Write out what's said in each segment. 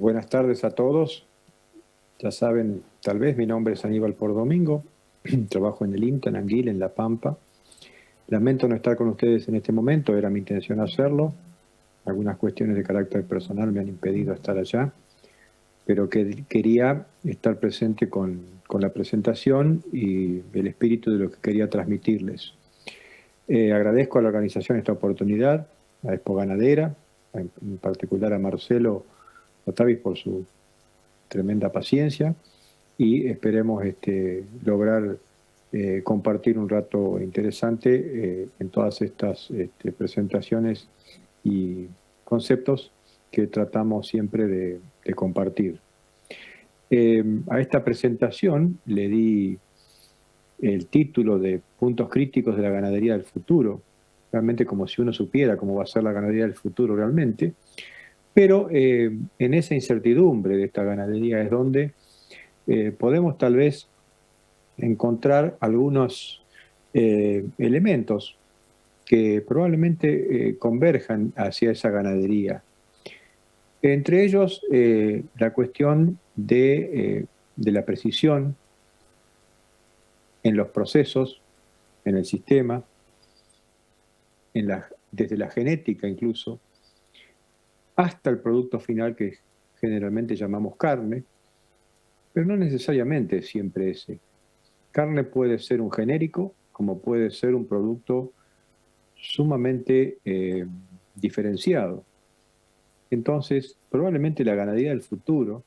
Buenas tardes a todos. Ya saben, tal vez mi nombre es Aníbal Pordomingo. Trabajo en el INTA, en Anguil, en La Pampa. Lamento no estar con ustedes en este momento, era mi intención hacerlo. Algunas cuestiones de carácter personal me han impedido estar allá, pero quería estar presente con la presentación y el espíritu de lo que quería transmitirles. Agradezco a la organización esta oportunidad, a Expo Ganadera, en particular a Marcelo Otavis por su tremenda paciencia y esperemos lograr compartir un rato interesante en todas estas presentaciones y conceptos que tratamos siempre de compartir. A esta presentación le di el título de Puntos Críticos de la Ganadería del Futuro, realmente como si uno supiera cómo va a ser la ganadería del futuro realmente, pero en esa incertidumbre de esta ganadería es donde podemos tal vez encontrar algunos elementos que probablemente converjan hacia esa ganadería. Entre ellos, la cuestión de la precisión en los procesos, en el sistema, desde la genética incluso, hasta el producto final que generalmente llamamos carne, pero no necesariamente siempre ese. Carne puede ser un genérico, como puede ser un producto sumamente diferenciado. Entonces, probablemente la ganadería del futuro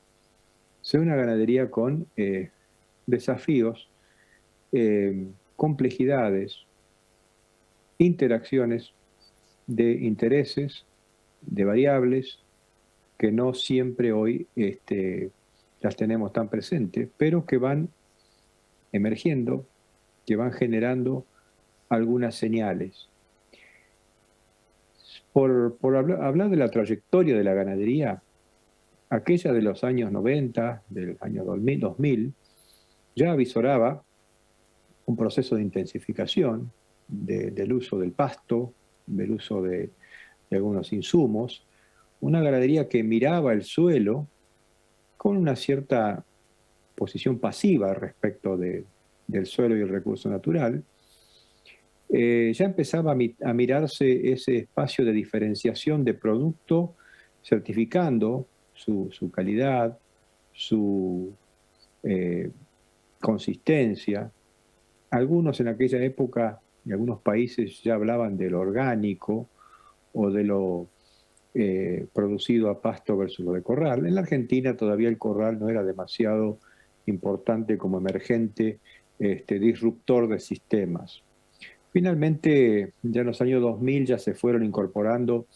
sea una ganadería con desafíos, complejidades, interacciones de intereses, de variables, que no siempre hoy las tenemos tan presentes, pero que van emergiendo, que van generando algunas señales. Por hablar de la trayectoria de la ganadería, aquella de los años 90, del año 2000, ya avisoraba un proceso de intensificación del uso del pasto, del uso de algunos insumos, una ganadería que miraba el suelo con una cierta posición pasiva respecto del suelo y el recurso natural. Ya empezaba a mirarse ese espacio de diferenciación de producto, certificando su calidad, su consistencia. Algunos en aquella época, en algunos países ya hablaban de lo orgánico o de lo producido a pasto versus lo de corral. En la Argentina todavía el corral no era demasiado importante como emergente disruptor de sistemas. Finalmente, ya en los años 2000 ya se fueron incorporando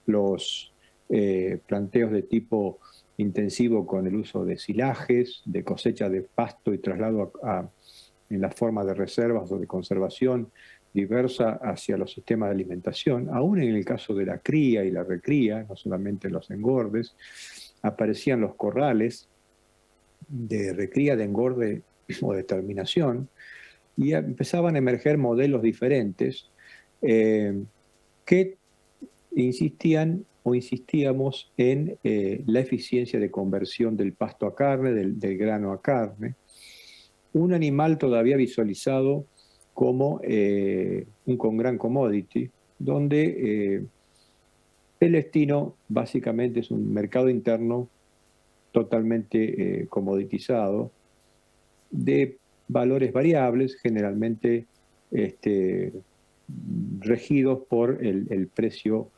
los planteos de tipo intensivo con el uso de silajes, de cosecha de pasto y traslado en la forma de reservas o de conservación diversa hacia los sistemas de alimentación. Aún en el caso de la cría y la recría, no solamente los engordes, aparecían los corrales de recría, de engorde o de terminación, y empezaban a emerger modelos diferentes que insistían o insistíamos en la eficiencia de conversión del pasto a carne, del grano a carne. Un animal todavía visualizado como un gran commodity, donde el destino básicamente es un mercado interno totalmente comoditizado, de valores variables, generalmente regidos por el precio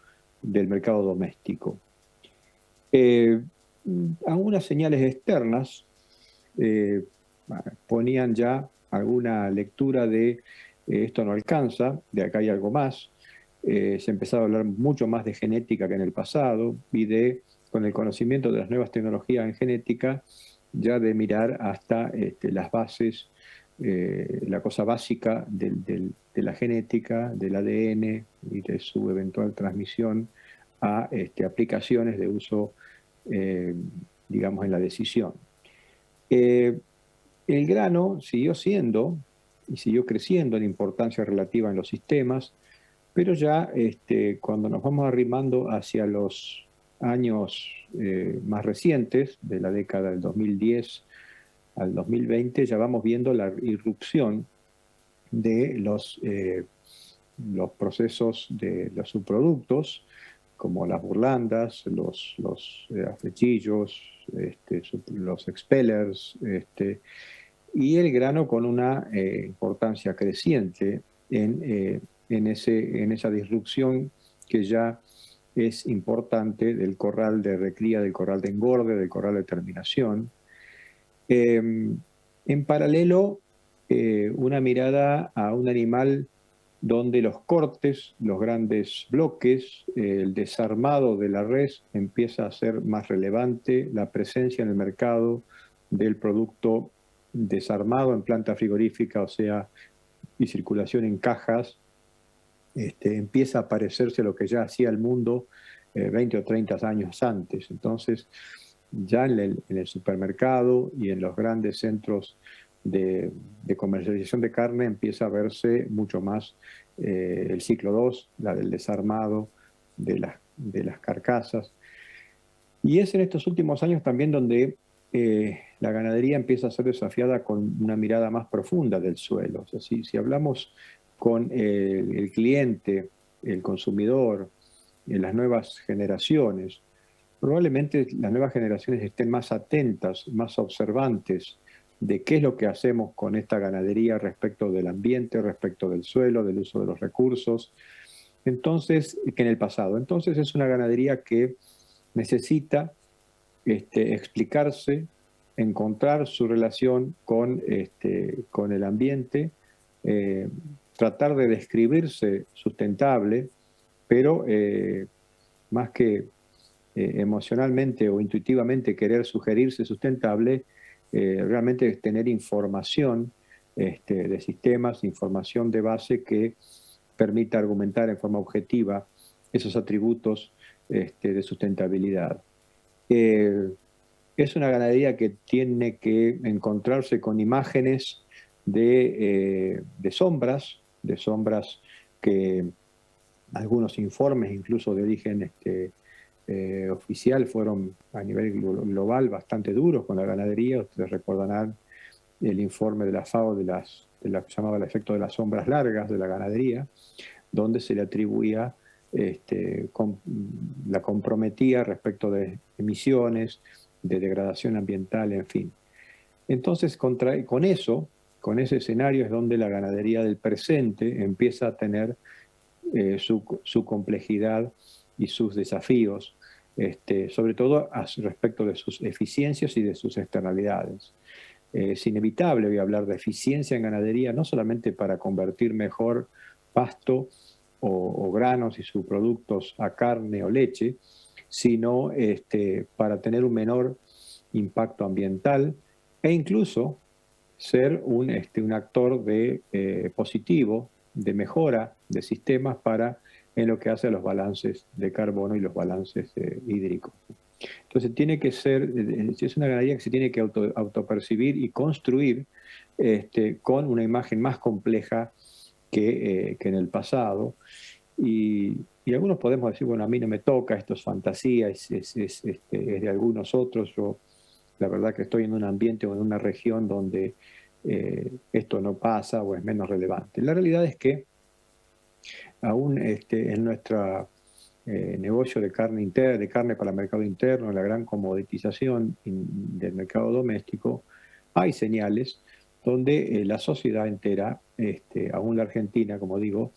del mercado doméstico. Algunas señales externas ponían ya alguna lectura de esto no alcanza, de acá hay algo más. Se empezaba a hablar mucho más de genética que en el pasado y con el conocimiento de las nuevas tecnologías en genética, ya de mirar hasta las bases, la cosa básica de la genética, del ADN y de su eventual transmisión a aplicaciones de uso, digamos, en la decisión. El grano siguió siendo y siguió creciendo en importancia relativa en los sistemas, pero ya cuando nos vamos arrimando hacia los años más recientes, de la década del 2010 al 2020, ya vamos viendo la irrupción de los procesos de los subproductos, como las burlandas, los aflechillos, los expellers, y el grano con una importancia creciente en esa disrupción que ya es importante del corral de recría, del corral de engorde, del corral de terminación. En paralelo, una mirada a un animal donde los cortes, los grandes bloques, el desarmado de la res empieza a ser más relevante, la presencia en el mercado del producto desarmado en planta frigorífica, o sea, y circulación en cajas, empieza a parecerse a lo que ya hacía el mundo 20 o 30 años antes. Entonces, ya en el supermercado y en los grandes centros de comercialización de carne empieza a verse mucho más el ciclo 2, la del desarmado de las carcasas. Y es en estos últimos años también donde la ganadería empieza a ser desafiada con una mirada más profunda del suelo. O sea, si hablamos con el cliente, el consumidor, las nuevas generaciones, probablemente las nuevas generaciones estén más atentas, más observantes de qué es lo que hacemos con esta ganadería respecto del ambiente, respecto del suelo, del uso de los recursos, entonces, que en el pasado. Entonces es una ganadería que necesita explicarse, encontrar su relación con el ambiente, tratar de describirse sustentable, pero más que emocionalmente o intuitivamente querer sugerirse sustentable, realmente es tener información de sistemas, información de base que permita argumentar en forma objetiva esos atributos de sustentabilidad. Es una ganadería que tiene que encontrarse con imágenes de sombras que algunos informes, incluso de origen oficial, fueron a nivel global bastante duros con la ganadería. Ustedes recordarán el informe de la FAO de la que llamaba el efecto de las sombras largas de la ganadería, donde se le atribuía, la comprometía respecto de emisiones, de degradación ambiental, en fin. Entonces, con ese escenario es donde la ganadería del presente empieza a tener su complejidad y sus desafíos, sobre todo respecto de sus eficiencias y de sus externalidades. Es inevitable, voy a hablar de eficiencia en ganadería, no solamente para convertir mejor pasto o granos y subproductos a carne o leche, sino para tener un menor impacto ambiental e incluso ser un actor positivo de mejora de sistemas en lo que hace a los balances de carbono y los balances hídricos. Entonces tiene que ser, es una ganadería que se tiene que autopercibir y construir con una imagen más compleja que en el pasado. Y algunos podemos decir, bueno, a mí no me toca, esto es fantasía, es de algunos otros. Yo, la verdad que estoy en un ambiente o en una región donde esto no pasa o es menos relevante. La realidad es que aún en nuestro negocio de carne interna, de carne para el mercado interno, la gran comoditización del mercado doméstico, hay señales donde la sociedad entera, aún la Argentina, como digo,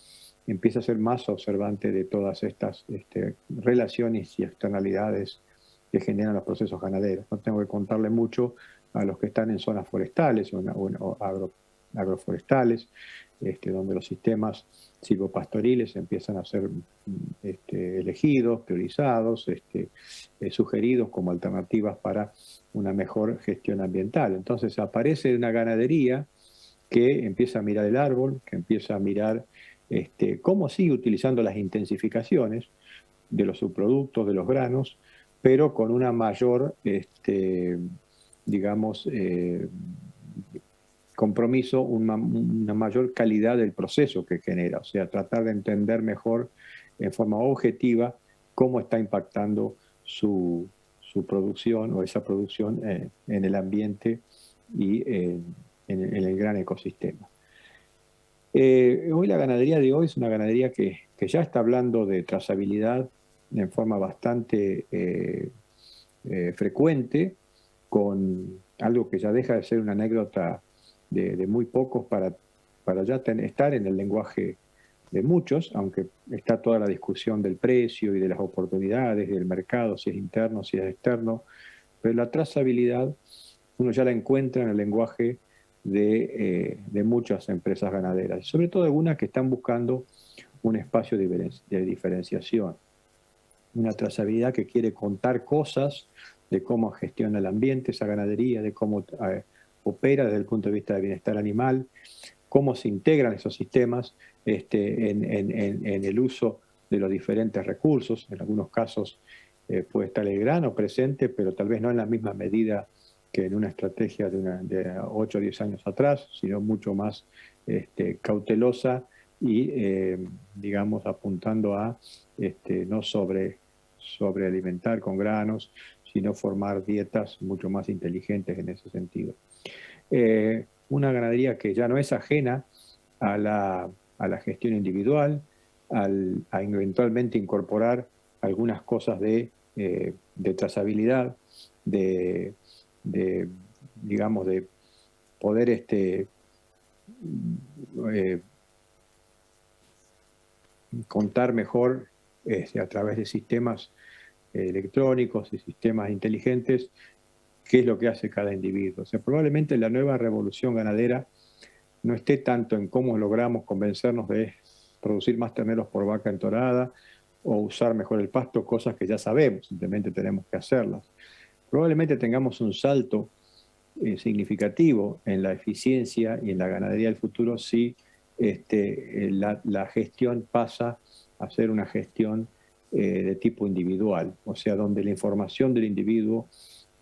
empieza a ser más observante de todas estas relaciones y externalidades que generan los procesos ganaderos. No tengo que contarle mucho a los que están en zonas forestales o agroforestales, donde los sistemas silvopastoriles empiezan a ser elegidos, priorizados, sugeridos como alternativas para una mejor gestión ambiental. Entonces aparece una ganadería que empieza a mirar el árbol, que empieza a mirar cómo sigue utilizando las intensificaciones de los subproductos, de los granos, pero con una mayor, digamos, compromiso, una mayor calidad del proceso que genera, o sea, tratar de entender mejor en forma objetiva cómo está impactando su producción o esa producción en el ambiente y en el gran ecosistema. Hoy la ganadería de hoy es una ganadería que ya está hablando de trazabilidad en forma bastante frecuente, con algo que ya deja de ser una anécdota de muy pocos para ya estar en el lenguaje de muchos, aunque está toda la discusión del precio y de las oportunidades del mercado, si es interno, si es externo, pero la trazabilidad uno ya la encuentra en el lenguaje de muchas empresas ganaderas, sobre todo algunas que están buscando un espacio de diferenciación, una trazabilidad que quiere contar cosas de cómo gestiona el ambiente, esa ganadería, de cómo opera desde el punto de vista del bienestar animal, cómo se integran esos sistemas en el uso de los diferentes recursos. En algunos casos puede estar el grano presente, pero tal vez no en la misma medida que en una estrategia de 8 o 10 años atrás, sino mucho más cautelosa y, digamos, apuntando a no sobrealimentar con granos, sino formar dietas mucho más inteligentes en ese sentido. Una ganadería que ya no es ajena a la gestión individual, a eventualmente incorporar algunas cosas de trazabilidad, digamos, de poder contar mejor a través de sistemas electrónicos y sistemas inteligentes qué es lo que hace cada individuo. O sea, probablemente la nueva revolución ganadera no esté tanto en cómo logramos convencernos de producir más terneros por vaca entorada o usar mejor el pasto, cosas que ya sabemos, simplemente tenemos que hacerlas. Probablemente tengamos un salto significativo en la eficiencia y en la ganadería del futuro si la gestión pasa a ser una gestión de tipo individual, o sea, donde la información del individuo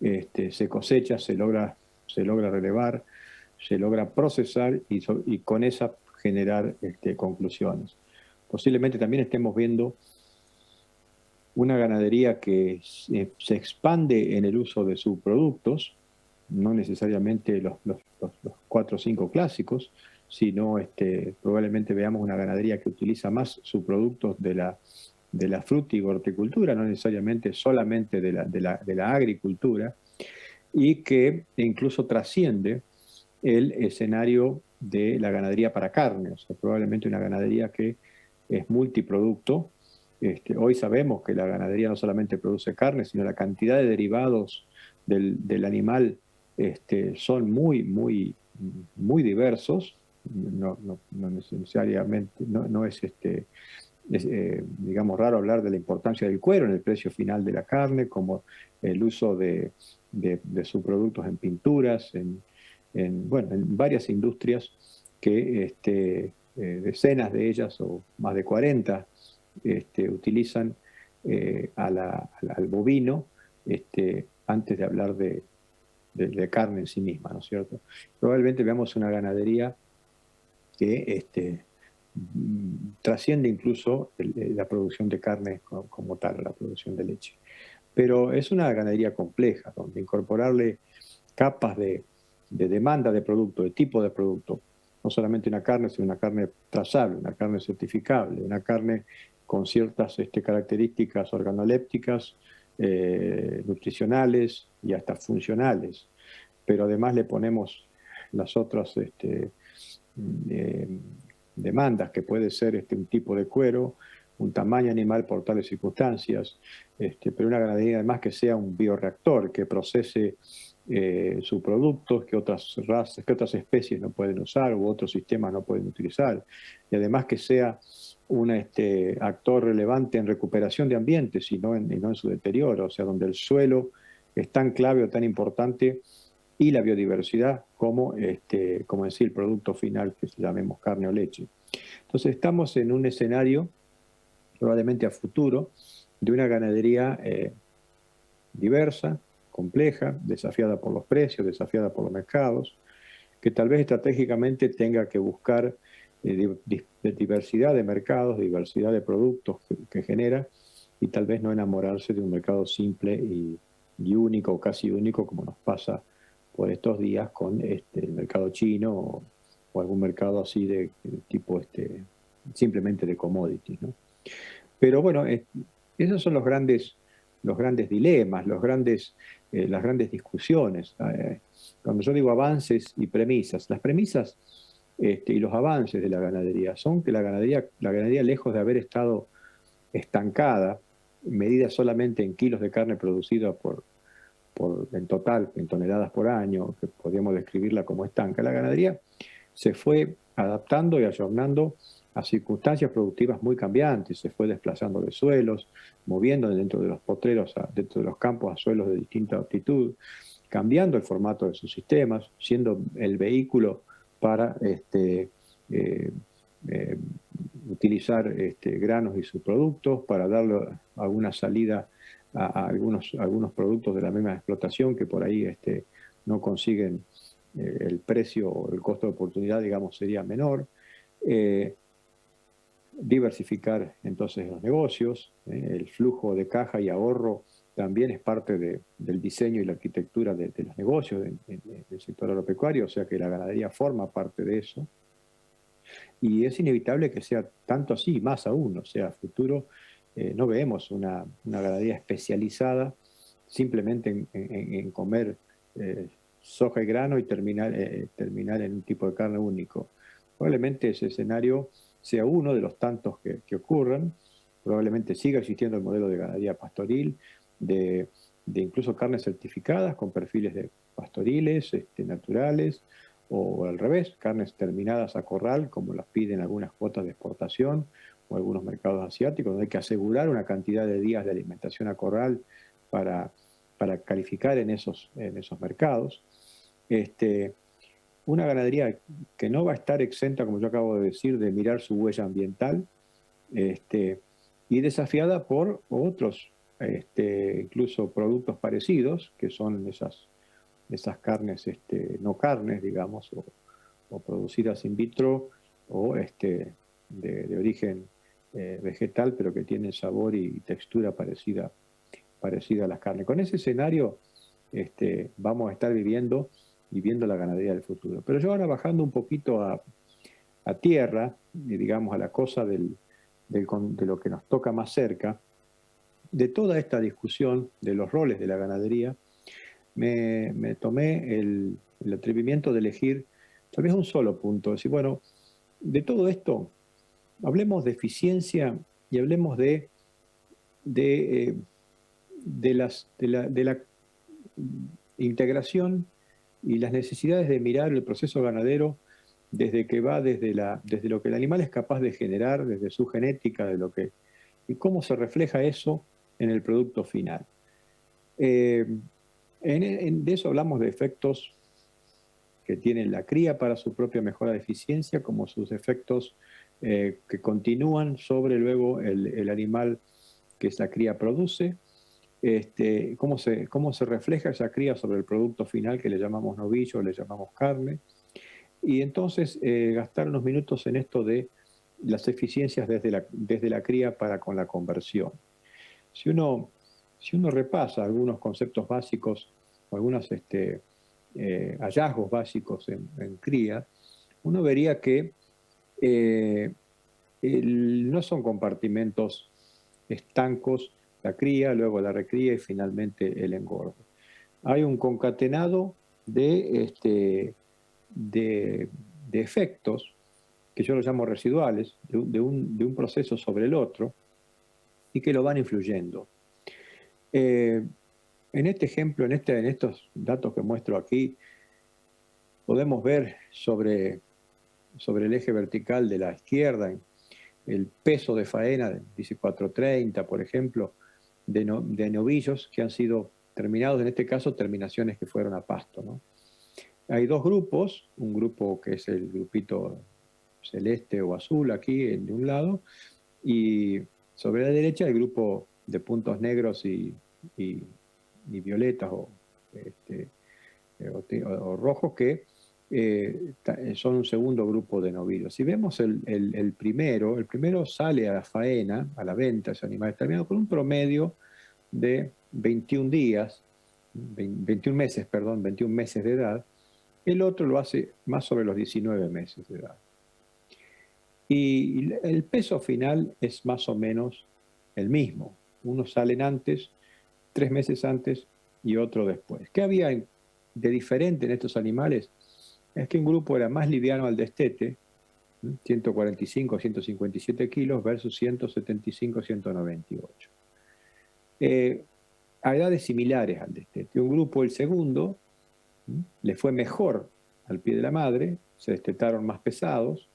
se cosecha, se logra relevar, se logra procesar y con esa generar conclusiones. Posiblemente también estemos viendo una ganadería que se expande en el uso de subproductos, no necesariamente los 4 o 5 clásicos, sino probablemente veamos una ganadería que utiliza más subproductos de la fruta y horticultura, no necesariamente solamente de la agricultura, y que incluso trasciende el escenario de la ganadería para carne, o sea, probablemente una ganadería que es multiproducto. Hoy sabemos que la ganadería no solamente produce carne, sino la cantidad de derivados del animal son muy diversos. No necesariamente, no es digamos, raro hablar de la importancia del cuero en el precio final de la carne, como el uso de subproductos en pinturas, bueno, en varias industrias que decenas de ellas o más de 40 utilizan al bovino antes de hablar de carne en sí misma, ¿no es cierto? Probablemente veamos una ganadería que trasciende incluso la producción de carne como tal, la producción de leche. Pero es una ganadería compleja, donde incorporarle capas de demanda de producto, de tipo de producto, no solamente una carne, sino una carne trazable, una carne certificable, una carne con ciertas características organolépticas, nutricionales y hasta funcionales. Pero además le ponemos las otras demandas, que puede ser un tipo de cuero, un tamaño animal por tales circunstancias, pero una ganadería además que sea un bioreactor, que procese sus productos que otras razas, que otras especies no pueden usar u otros sistemas no pueden utilizar, y además que sea un actor relevante en recuperación de ambientes y no en su deterioro, o sea, donde el suelo es tan clave o tan importante y la biodiversidad como decir, el producto final que llamemos carne o leche. Entonces estamos en un escenario probablemente a futuro de una ganadería diversa, compleja, desafiada por los precios, desafiada por los mercados, que tal vez estratégicamente tenga que buscar diversidad de mercados, diversidad de productos que genera, y tal vez no enamorarse de un mercado simple y único, casi único, como nos pasa por estos días con el mercado chino o algún mercado así de tipo simplemente de commodities, ¿no? Pero bueno, esos son los grandes dilemas, las grandes discusiones. Cuando yo digo avances y premisas, las premisas y los avances de la ganadería son que la ganadería lejos de haber estado estancada, medida solamente en kilos de carne producida en total, en toneladas por año, que podríamos describirla como estanca, la ganadería se fue adaptando y ayornando a circunstancias productivas muy cambiantes, se fue desplazando de suelos, moviendo dentro de los potreros, dentro de los campos a suelos de distinta altitud, cambiando el formato de sus sistemas, siendo el vehículo para eh, eh, utilizar granos y subproductos, para darle alguna salida a algunos productos de la misma explotación que por ahí no consiguen el precio o el costo de oportunidad, digamos, sería menor. Diversificar entonces los negocios, el flujo de caja y ahorro también es parte del diseño y la arquitectura de los negocios del sector agropecuario, o sea que la ganadería forma parte de eso. Y es inevitable que sea tanto así, más aún, o sea, a futuro no vemos una ganadería especializada simplemente en comer soja y grano y terminar en un tipo de carne único. Probablemente ese escenario sea uno de los tantos que ocurran. Probablemente siga existiendo el modelo de ganadería pastoril, de incluso carnes certificadas con perfiles de pastoriles, naturales, o al revés, carnes terminadas a corral, como las piden algunas cuotas de exportación o algunos mercados asiáticos, donde hay que asegurar una cantidad de días de alimentación a corral para calificar en esos mercados. Una ganadería que no va a estar exenta, como yo acabo de decir, de mirar su huella ambiental y desafiada por otros, incluso productos parecidos, que son esas carnes no carnes, digamos, o producidas in vitro o de origen vegetal, pero que tienen sabor y textura parecida a las carnes. Con ese escenario vamos a estar viviendo la ganadería del futuro. Pero yo ahora bajando un poquito a tierra, y digamos a la cosa de lo que nos toca más cerca, de toda esta discusión de los roles de la ganadería, me tomé el atrevimiento de elegir tal vez un solo punto. Decir, bueno, de todo esto, hablemos de eficiencia y hablemos de la integración y las necesidades de mirar el proceso ganadero desde que va desde lo que el animal es capaz de generar, desde su genética, y cómo se refleja eso en el producto final. De eso hablamos de efectos que tiene la cría para su propia mejora de eficiencia, como sus efectos que continúan sobre luego el animal que esa cría produce, cómo se refleja esa cría sobre el producto final que le llamamos novillo, le llamamos carne, y entonces gastar unos minutos en esto de las eficiencias desde la cría para con la conversión. Si uno repasa algunos conceptos básicos o algunos hallazgos básicos en cría, uno vería que no son compartimentos estancos, la cría, luego la recría y finalmente el engorde. Hay un concatenado de efectos que yo los llamo residuales, de un proceso sobre el otro, y que lo van influyendo. En este ejemplo, en estos datos que muestro aquí, podemos ver sobre el eje vertical de la izquierda el peso de faena, dice 430, por ejemplo, de novillos que han sido terminados, en este caso terminaciones que fueron a pasto, ¿no? Hay dos grupos, un grupo que es el grupito celeste o azul aquí de un lado, y sobre la derecha el grupo de puntos negros y violetas o rojos que son un segundo grupo de novillos. Si vemos el primero sale a la faena, a la venta, ese animal terminado con un promedio de 21 días, 21 meses, perdón, 21 meses de edad. El otro lo hace más sobre los 19 meses de edad. Y el peso final es más o menos el mismo. Unos salen antes, 3 meses antes y otro después. ¿Qué había de diferente en estos animales? Es que un grupo era más liviano al destete, 145, 157 kilos versus 175, 198. A edades similares al destete. Un grupo, el segundo, le fue mejor al pie de la madre, se destetaron más pesados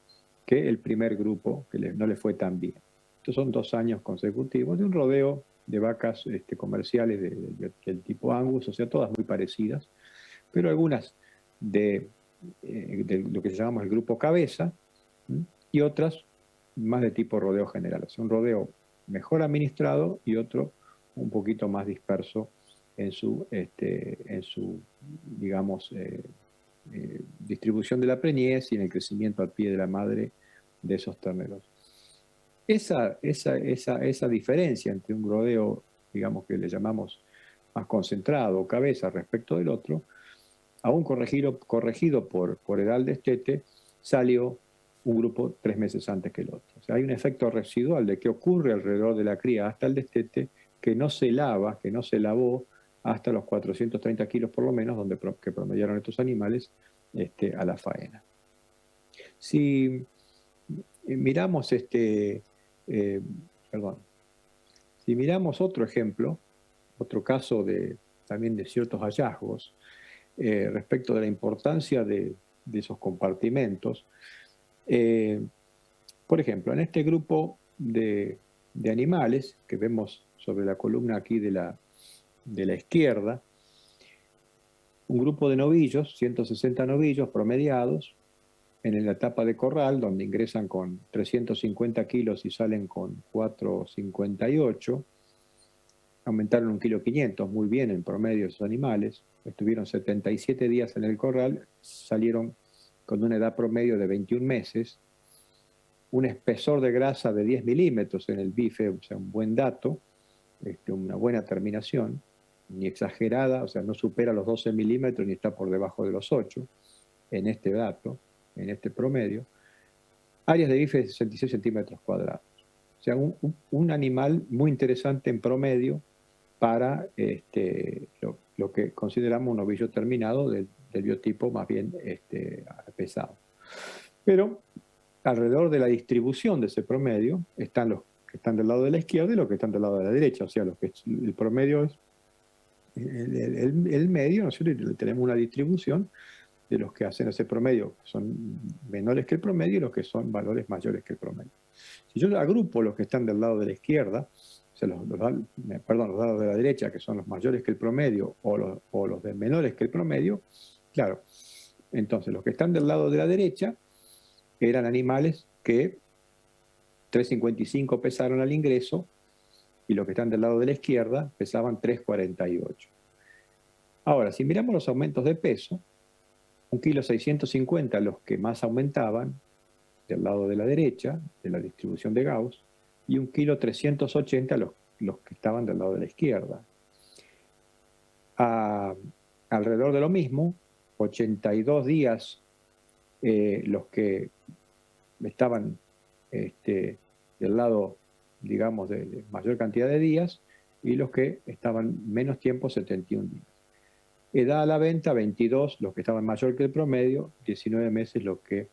que el primer grupo, que no le fue tan bien. Estos son 2 años consecutivos de un rodeo de vacas comerciales del tipo Angus, o sea, todas muy parecidas, pero algunas de lo que llamamos el grupo cabeza, y otras más de tipo rodeo general, o sea, un rodeo mejor administrado y otro un poquito más disperso en su digamos, distribución de la preñez y en el crecimiento al pie de la madre de esos terneros. Esa diferencia entre un rodeo, digamos, que le llamamos más concentrado, cabeza, respecto del otro, aún corregido por edad de destete, salió un grupo 3 meses antes que el otro. O sea, hay un efecto residual de que ocurre alrededor de la cría hasta el destete, que no se lavó hasta los 430 kilos por lo menos, que promediaron estos animales a la faena. Si miramos si miramos otro ejemplo, otro caso también de ciertos hallazgos, respecto de la importancia de esos compartimentos. Por ejemplo, en este grupo de animales que vemos sobre la columna aquí de la izquierda, un grupo de novillos, 160 novillos promediados, en la etapa de corral, donde ingresan con 350 kilos y salen con 458, aumentaron 1,5 kg, muy bien en promedio esos animales, estuvieron 77 días en el corral, salieron con una edad promedio de 21 meses, un espesor de grasa de 10 milímetros en el bife, o sea, un buen dato, una buena terminación, ni exagerada, o sea, no supera los 12 milímetros ni está por debajo de los 8 en este dato, en este promedio. Áreas de bife de 66 centímetros cuadrados. O sea, un animal muy interesante en promedio para lo que consideramos un novillo terminado del biotipo más bien pesado. Pero alrededor de la distribución de ese promedio están los que están del lado de la izquierda y los que están del lado de la derecha. O sea, el promedio es el medio, ¿no es cierto? Y tenemos una distribución de los que hacen ese promedio, que son menores que el promedio, y los que son valores mayores que el promedio. Si yo agrupo los que están del lado de la izquierda, o sea, los lados de la derecha, que son los mayores que el promedio, o los de menores que el promedio, claro, entonces los que están del lado de la derecha eran animales que 3,55 pesaron al ingreso, y los que están del lado de la izquierda pesaban 3,48. Ahora, si miramos los aumentos de peso, 1,650 kg los que más aumentaban del lado de la derecha, de la distribución de Gauss, y 1,380 kg los que estaban del lado de la izquierda. Alrededor de lo mismo, 82 días los que estaban del lado, digamos, de mayor cantidad de días, y los que estaban menos tiempo, 71 días. Edad a la venta, 22, los que estaban mayor que el promedio, 19 meses los que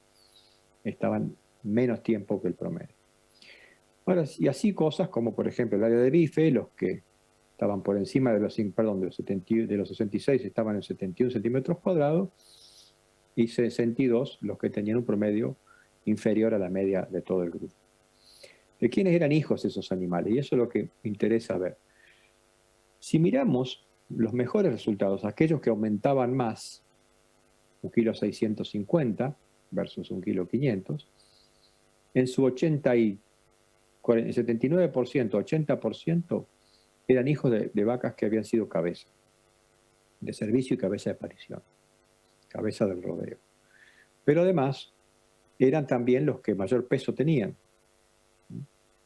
estaban menos tiempo que el promedio. Ahora, y así cosas como, por ejemplo, el área de bife, los que estaban por encima de los 66 estaban en 71 centímetros cuadrados, y 62 los que tenían un promedio inferior a la media de todo el grupo. ¿De quiénes eran hijos esos animales? Y eso es lo que interesa ver. Si miramos los mejores resultados, aquellos que aumentaban más, 1,650 kg versus 1,500 kg, en su 79%, 80% eran hijos de vacas que habían sido cabeza de servicio y cabeza de aparición, cabeza del rodeo. pero además eran también los que mayor peso tenían,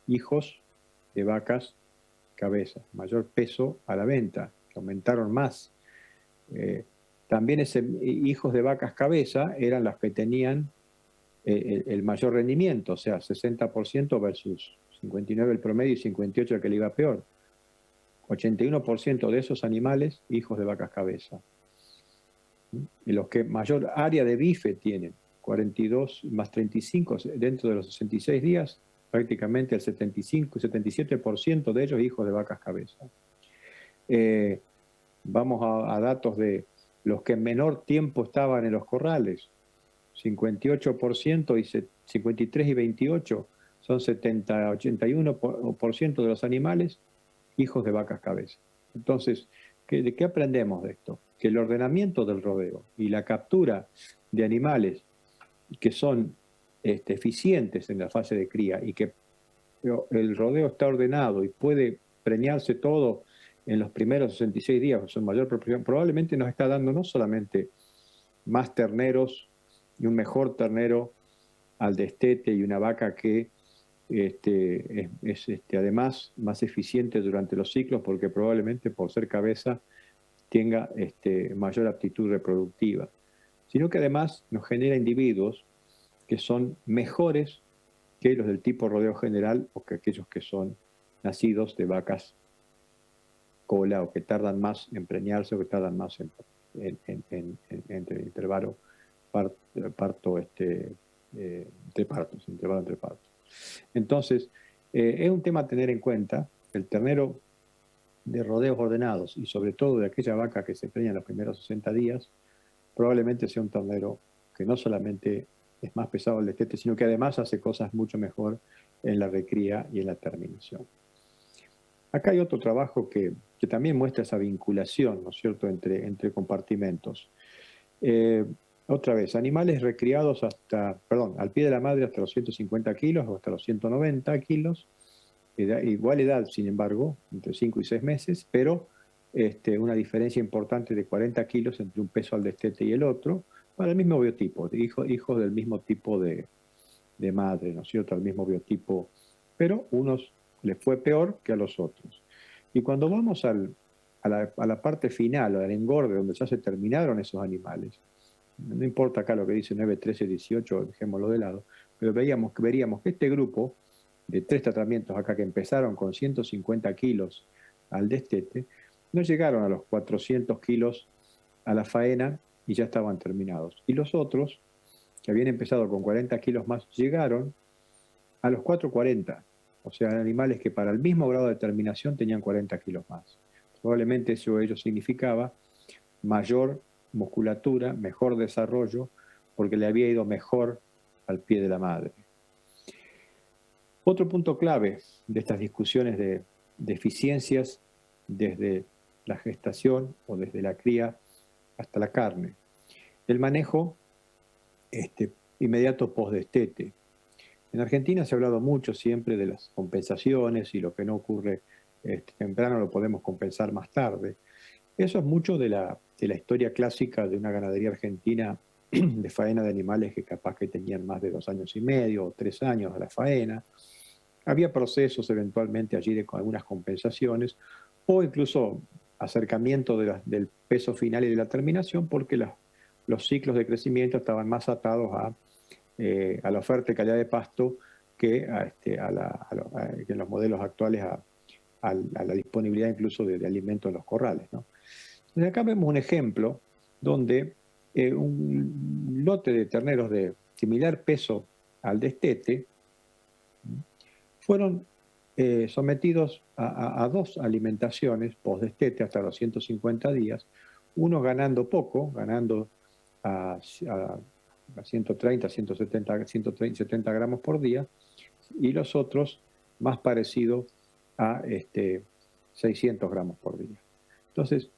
hijos de vacas cabeza, mayor peso a la venta, que aumentaron más. También hijos de vacas cabeza eran los que tenían el mayor rendimiento, o sea, 60% versus 59% el promedio y 58% el que le iba peor. 81% de esos animales, hijos de vacas cabeza. Y los que mayor área de bife tienen, 42 más 35, dentro de los 66 días, prácticamente el 75 y 77% de ellos hijos de vacas cabeza. Vamos a datos de los que en menor tiempo estaban en los corrales, 58% y 53 y 28 son 70, 81% de los animales hijos de vacas cabeza. Entonces, ¿de qué aprendemos de esto? Que el ordenamiento del rodeo y la captura de animales que son eficientes en la fase de cría y que el rodeo está ordenado y puede preñarse todo en los primeros 66 días, o sea, mayor proporción, probablemente nos está dando no solamente más terneros y un mejor ternero al destete y una vaca que es además más eficiente durante los ciclos porque probablemente por ser cabeza tenga mayor aptitud reproductiva, sino que además nos genera individuos que son mejores que los del tipo rodeo general o que aquellos que son nacidos de vacas cola o que tardan más en preñarse o que tardan más entre el intervalo intervalo entre partos. Entonces, es un tema a tener en cuenta. El ternero de rodeos ordenados y sobre todo de aquella vaca que se preña en los primeros 60 días, probablemente sea un ternero que no solamente es más pesado el destete, sino que además hace cosas mucho mejor en la recría y en la terminación. Acá hay otro trabajo que también muestra esa vinculación, ¿no es cierto?, entre compartimentos. Otra vez, animales recriados al pie de la madre hasta los 150 kilos o hasta los 190 kilos, igual edad, sin embargo, entre 5 y 6 meses, pero una diferencia importante de 40 kilos entre un peso al destete y el otro, para el mismo biotipo, hijos del mismo tipo de madre, ¿no es cierto?, al mismo biotipo, pero unos les fue peor que a los otros. Y cuando vamos a la parte final, al engorde, donde ya se terminaron esos animales, no importa acá lo que dice 9, 13, 18, dejémoslo de lado, pero veríamos que este grupo de 3 tratamientos acá que empezaron con 150 kilos al destete, no llegaron a los 400 kilos a la faena y ya estaban terminados. Y los otros, que habían empezado con 40 kilos más, llegaron a los 440, o sea, animales que para el mismo grado de terminación tenían 40 kilos más. Probablemente eso ello significaba mayor musculatura, mejor desarrollo, porque le había ido mejor al pie de la madre. Otro punto clave de estas discusiones de eficiencias desde la gestación o desde la cría hasta la carne, el manejo inmediato post-destete. En Argentina se ha hablado mucho siempre de las compensaciones y lo que no ocurre temprano lo podemos compensar más tarde. Eso es mucho de la historia clásica de una ganadería argentina de faena de animales que capaz que tenían más de 2 años y medio o 3 años a la faena. Había procesos eventualmente allí con algunas compensaciones o incluso acercamiento del peso final y de la terminación porque los ciclos de crecimiento estaban más atados a la oferta y calidad de pasto que en los modelos actuales a la disponibilidad incluso de alimentos en los corrales, ¿no? Entonces acá vemos un ejemplo donde un lote de terneros de similar peso al destete fueron sometidos a 2 alimentaciones post-destete hasta los 150 días, unos ganando poco, ganando a 130, 170, 170 gramos por día, y los otros más parecidos a 600 gramos por día. Entonces,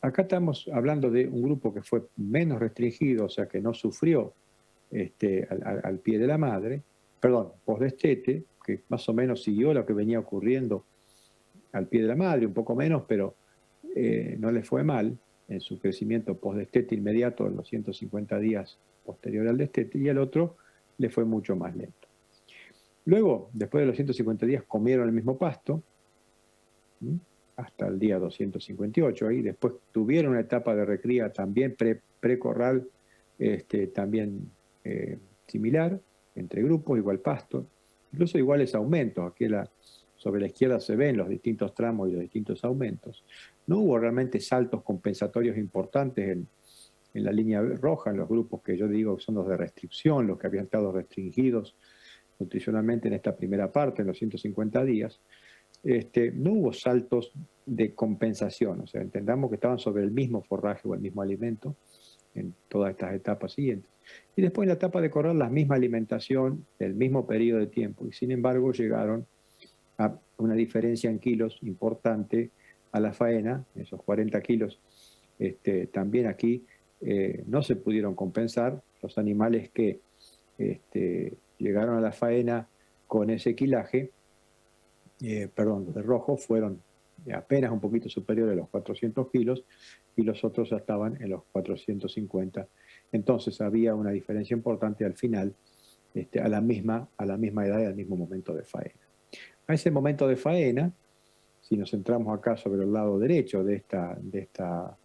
acá estamos hablando de un grupo que fue menos restringido, o sea, que no sufrió al pie de la madre, perdón, post-destete, que más o menos siguió lo que venía ocurriendo al pie de la madre, un poco menos, pero no le fue mal. en su crecimiento post-destete inmediato en los 150 días posterior al destete, y el otro le fue mucho más lento. Luego, después de los 150 días, comieron el mismo pasto, hasta el día 258, ahí después tuvieron una etapa de recría también pre-corral, también similar, entre grupos, igual pasto, incluso iguales aumentos. Aquí sobre la izquierda se ven los distintos tramos y los distintos aumentos. No hubo realmente saltos compensatorios importantes en la línea roja, en los grupos que yo digo que son los de restricción, los que habían estado restringidos nutricionalmente en esta primera parte, en los 150 días. No hubo saltos de compensación, o sea, entendamos que estaban sobre el mismo forraje o el mismo alimento en todas estas etapas siguientes. Y después en la etapa de corral, la misma alimentación, el mismo periodo de tiempo, y sin embargo llegaron a una diferencia en kilos importante a la faena, esos 40 kilos. También aquí no se pudieron compensar los animales que llegaron a la faena con ese quilaje, los de rojo fueron apenas un poquito superiores a los 400 kilos y los otros ya estaban en los 450. Entonces había una diferencia importante al final, a la misma edad y al mismo momento de faena. A ese momento de faena, si nos centramos acá sobre el lado derecho de esta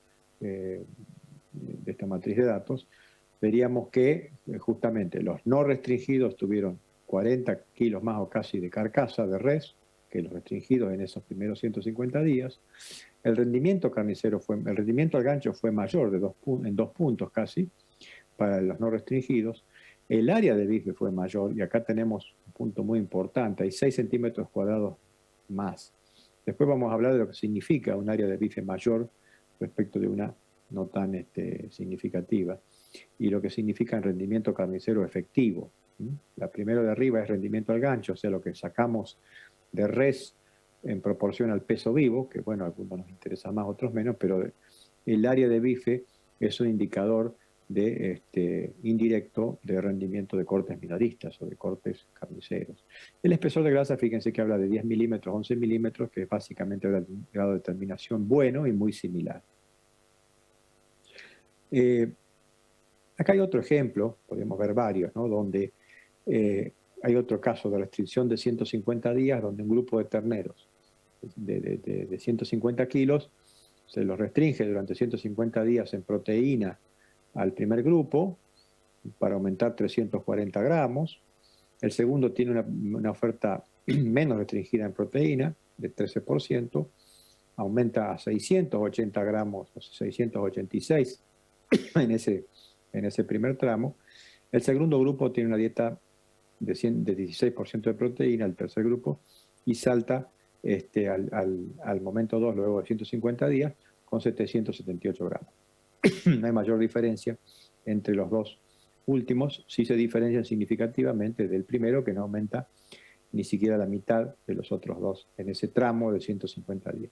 matriz de datos, veríamos que justamente los no restringidos tuvieron 40 kilos más o casi de carcasa de res que los restringidos en esos primeros 150 días. El rendimiento el rendimiento al gancho fue mayor en 2 puntos casi para los no restringidos. El área de bife fue mayor, y acá tenemos un punto muy importante, hay 6 centímetros cuadrados más. Después vamos a hablar de lo que significa un área de bife mayor respecto de una no tan significativa, y lo que significa en rendimiento carnicero efectivo. La primera de arriba es rendimiento al gancho, o sea, lo que sacamos de res en proporción al peso vivo, que bueno, a algunos nos interesa más, otros menos, pero el área de bife es un indicador indirecto de rendimiento de cortes minoristas o de cortes carniceros. El espesor de grasa, fíjense que habla de 10 milímetros, 11 milímetros, que básicamente habla de un grado de terminación bueno y muy similar. Acá hay otro ejemplo, podemos ver varios, ¿no? Donde hay otro caso de restricción de 150 días, donde un grupo de terneros de 150 kilos se los restringe durante 150 días en proteína al primer grupo para aumentar 340 gramos. El segundo tiene una oferta menos restringida en proteína, de 13%, aumenta a 680 gramos, o 686 en ese primer tramo. El segundo grupo tiene una dieta de 16% de proteína, el tercer grupo, y salta al momento 2, luego de 150 días, con 778 gramos. No hay mayor diferencia entre los dos últimos, sí se diferencian significativamente del primero, que no aumenta ni siquiera la mitad de los otros dos en ese tramo de 150 días.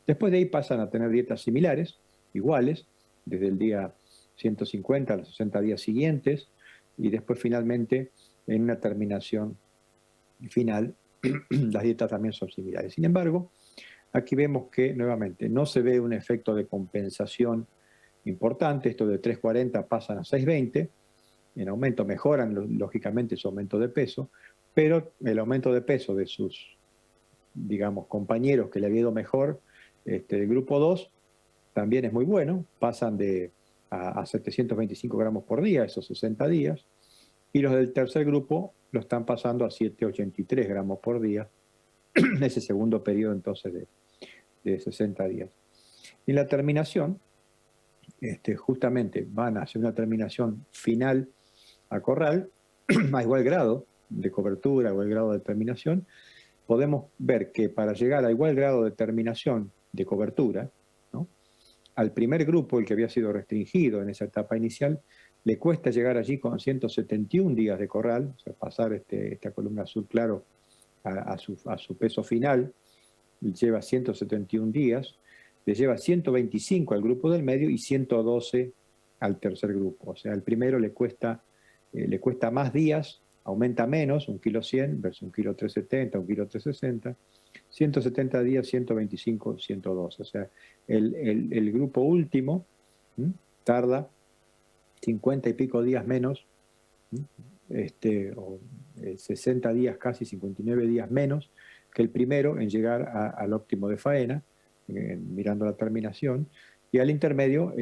Después de ahí pasan a tener dietas similares, iguales, desde el día 150 a los 60 días siguientes, y después finalmente en una terminación final las dietas también son similares. Sin embargo, aquí vemos que nuevamente no se ve un efecto de compensación importante. Esto de 340 pasan a 620, en aumento mejoran lógicamente su aumento de peso, pero el aumento de peso de sus, digamos, compañeros que le había ido mejor, del grupo 2, también es muy bueno, pasan a 725 gramos por día, esos 60 días, y los del tercer grupo lo están pasando a 783 gramos por día, en ese segundo periodo entonces de 60 días. Y la terminación, justamente van a hacer una terminación final a corral, a igual grado de cobertura, a igual grado de terminación. Podemos ver que para llegar a igual grado de terminación de cobertura, ¿no?, al primer grupo, el que había sido restringido en esa etapa inicial, le cuesta llegar allí con 171 días de corral, o sea, pasar esta columna azul claro a su peso final, lleva 171 días, le lleva 125 al grupo del medio y 112 al tercer grupo. O sea, al primero le cuesta más días aumenta menos, 1,100 kg versus 1,370 kg, 1,360 kg, 170 días, 125, 112. O sea, el grupo último tarda 50 y pico días menos, o 60 días, casi 59 días menos que el primero en llegar al óptimo de faena, mirando la terminación, y al intermedio,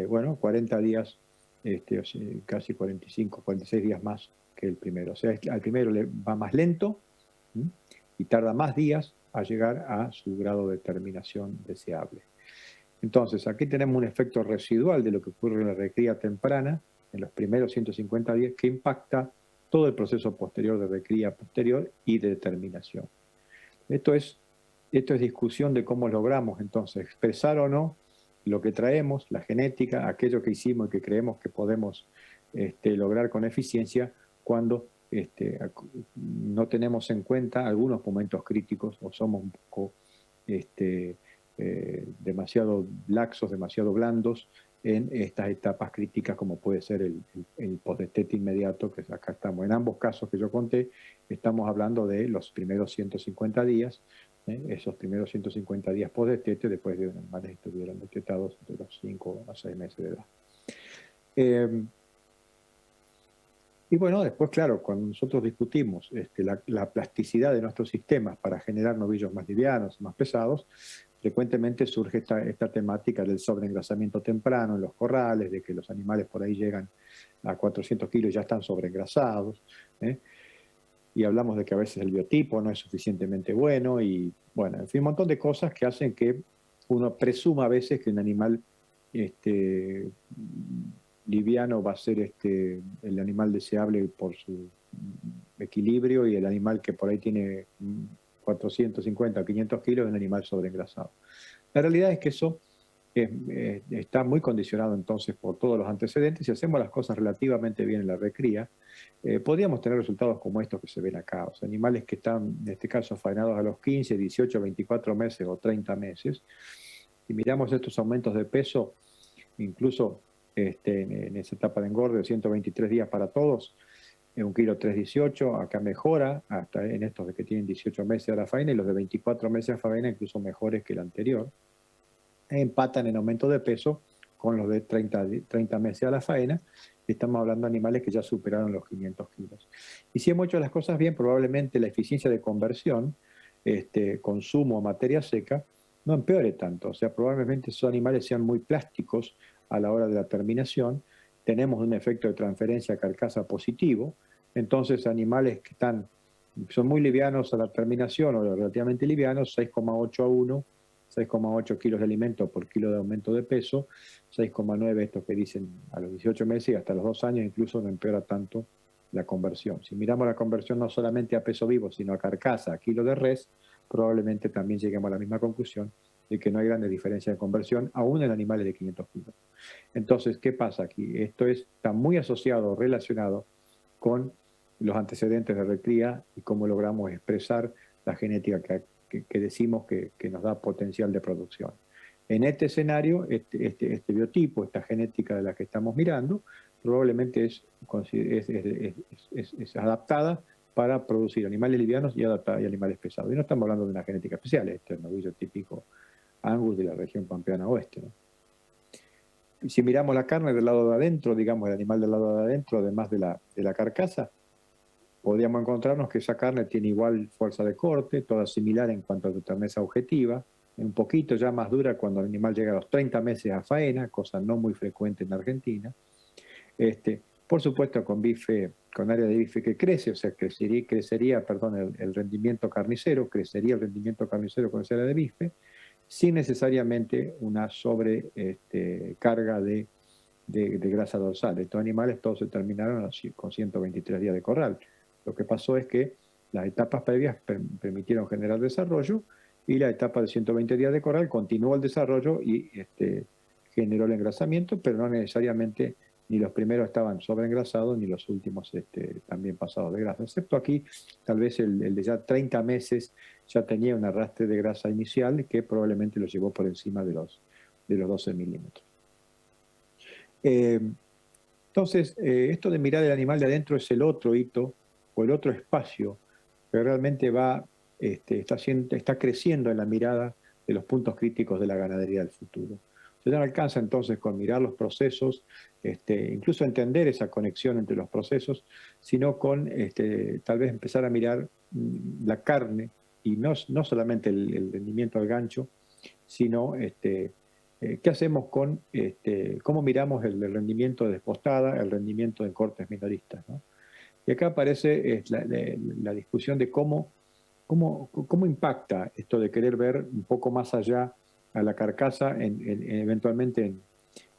bueno, 40 días, o sea, casi 45, 46 días más que el primero. O sea, al primero le va más lento y tarda más días a llegar a su grado de terminación deseable. Entonces, aquí tenemos un efecto residual de lo que ocurre en la recría temprana, en los primeros 150 días, que impacta todo el proceso posterior de recría posterior y de terminación. Esto es discusión de cómo logramos entonces expresar o no lo que traemos, la genética, aquello que hicimos y que creemos que podemos lograr con eficiencia cuando no tenemos en cuenta algunos momentos críticos o somos un poco demasiado laxos, demasiado blandos en estas etapas críticas como puede ser el postdestete inmediato, que acá estamos. En ambos casos que yo conté, estamos hablando de los primeros 150 días, esos primeros 150 días postdestete, después de animales que estuvieron destetados de los 5 a 6 meses de edad. Y bueno, después, claro, cuando nosotros discutimos la plasticidad de nuestros sistemas para generar novillos más livianos, más pesados, frecuentemente surge esta temática del sobreengrasamiento temprano en los corrales, de que los animales por ahí llegan a 400 kilos y ya están sobreengrasados, y hablamos de que a veces el biotipo no es suficientemente bueno, y bueno, en fin, un montón de cosas que hacen que uno presuma a veces que un animal liviano va a ser el animal deseable por su equilibrio, y el animal que por ahí tiene 450 o 500 kilos es un animal sobreengrasado. La realidad es que eso está muy condicionado entonces por todos los antecedentes. Si hacemos las cosas relativamente bien en la recría, podríamos tener resultados como estos que se ven acá. O sea, animales que están, en este caso, faenados a los 15, 18, 24 meses o 30 meses. Si miramos estos aumentos de peso, incluso en esa etapa de engorde de 123 días para todos, en 1,318 kg, acá mejora, hasta en estos de que tienen 18 meses a la faena, y los de 24 meses a faena incluso mejores que el anterior. Empatan en aumento de peso con los de 30 meses a la faena. Estamos hablando de animales que ya superaron los 500 kilos. Y si hemos hecho las cosas bien, probablemente la eficiencia de conversión, consumo a materia seca, no empeore tanto. O sea, probablemente esos animales sean muy plásticos a la hora de la terminación. Tenemos un efecto de transferencia carcasa positivo. Entonces, animales que son muy livianos a la terminación o relativamente livianos, 6,8 a 1, 6,8 kilos de alimento por kilo de aumento de peso, 6,9 estos que dicen a los 18 meses, y hasta los 2 años incluso no empeora tanto la conversión. Si miramos la conversión no solamente a peso vivo, sino a carcasa, a kilo de res, probablemente también lleguemos a la misma conclusión de que no hay grandes diferencias de conversión, aún en animales de 500 kilos. Entonces, ¿qué pasa aquí? Esto está muy asociado, relacionado con los antecedentes de recría y cómo logramos expresar la genética que decimos que nos da potencial de producción. En este escenario, este biotipo, esta genética de la que estamos mirando, probablemente es adaptada para producir animales livianos y animales pesados. Y no estamos hablando de una genética especial, este es el novillo típico Angus de la región pampeana oeste, ¿no? Si miramos la carne del lado de adentro, digamos, el animal del lado de adentro, además de la carcasa, podríamos encontrarnos que esa carne tiene igual fuerza de corte, toda similar en cuanto a su terneza objetiva, un poquito ya más dura cuando el animal llega a los 30 meses a faena, cosa no muy frecuente en Argentina. Por supuesto con área de bife que crece, o sea, crecería el rendimiento carnicero, crecería el rendimiento carnicero con esa área de bife, sin necesariamente una sobrecarga de grasa dorsal. Estos animales todos se terminaron con 123 días de corral. Lo que pasó es que las etapas previas permitieron generar desarrollo, y la etapa de 120 días de corral continuó el desarrollo y generó el engrasamiento, pero no necesariamente ni los primeros estaban sobreengrasados ni los últimos también pasados de grasa, excepto aquí tal vez el de ya 30 meses ya tenía un arrastre de grasa inicial que probablemente lo llevó por encima de los 12 milímetros. Entonces, esto de mirar el animal de adentro es el otro hito o el otro espacio que realmente está creciendo en la mirada de los puntos críticos de la ganadería del futuro. Se no alcanza entonces con mirar los procesos, incluso entender esa conexión entre los procesos, sino con tal vez empezar a mirar la carne y no solamente el rendimiento al gancho, sino qué hacemos con, cómo miramos el rendimiento de despostada, el rendimiento de cortes minoristas, ¿no? Y acá aparece la discusión de cómo impacta esto de querer ver un poco más allá a la carcasa eventualmente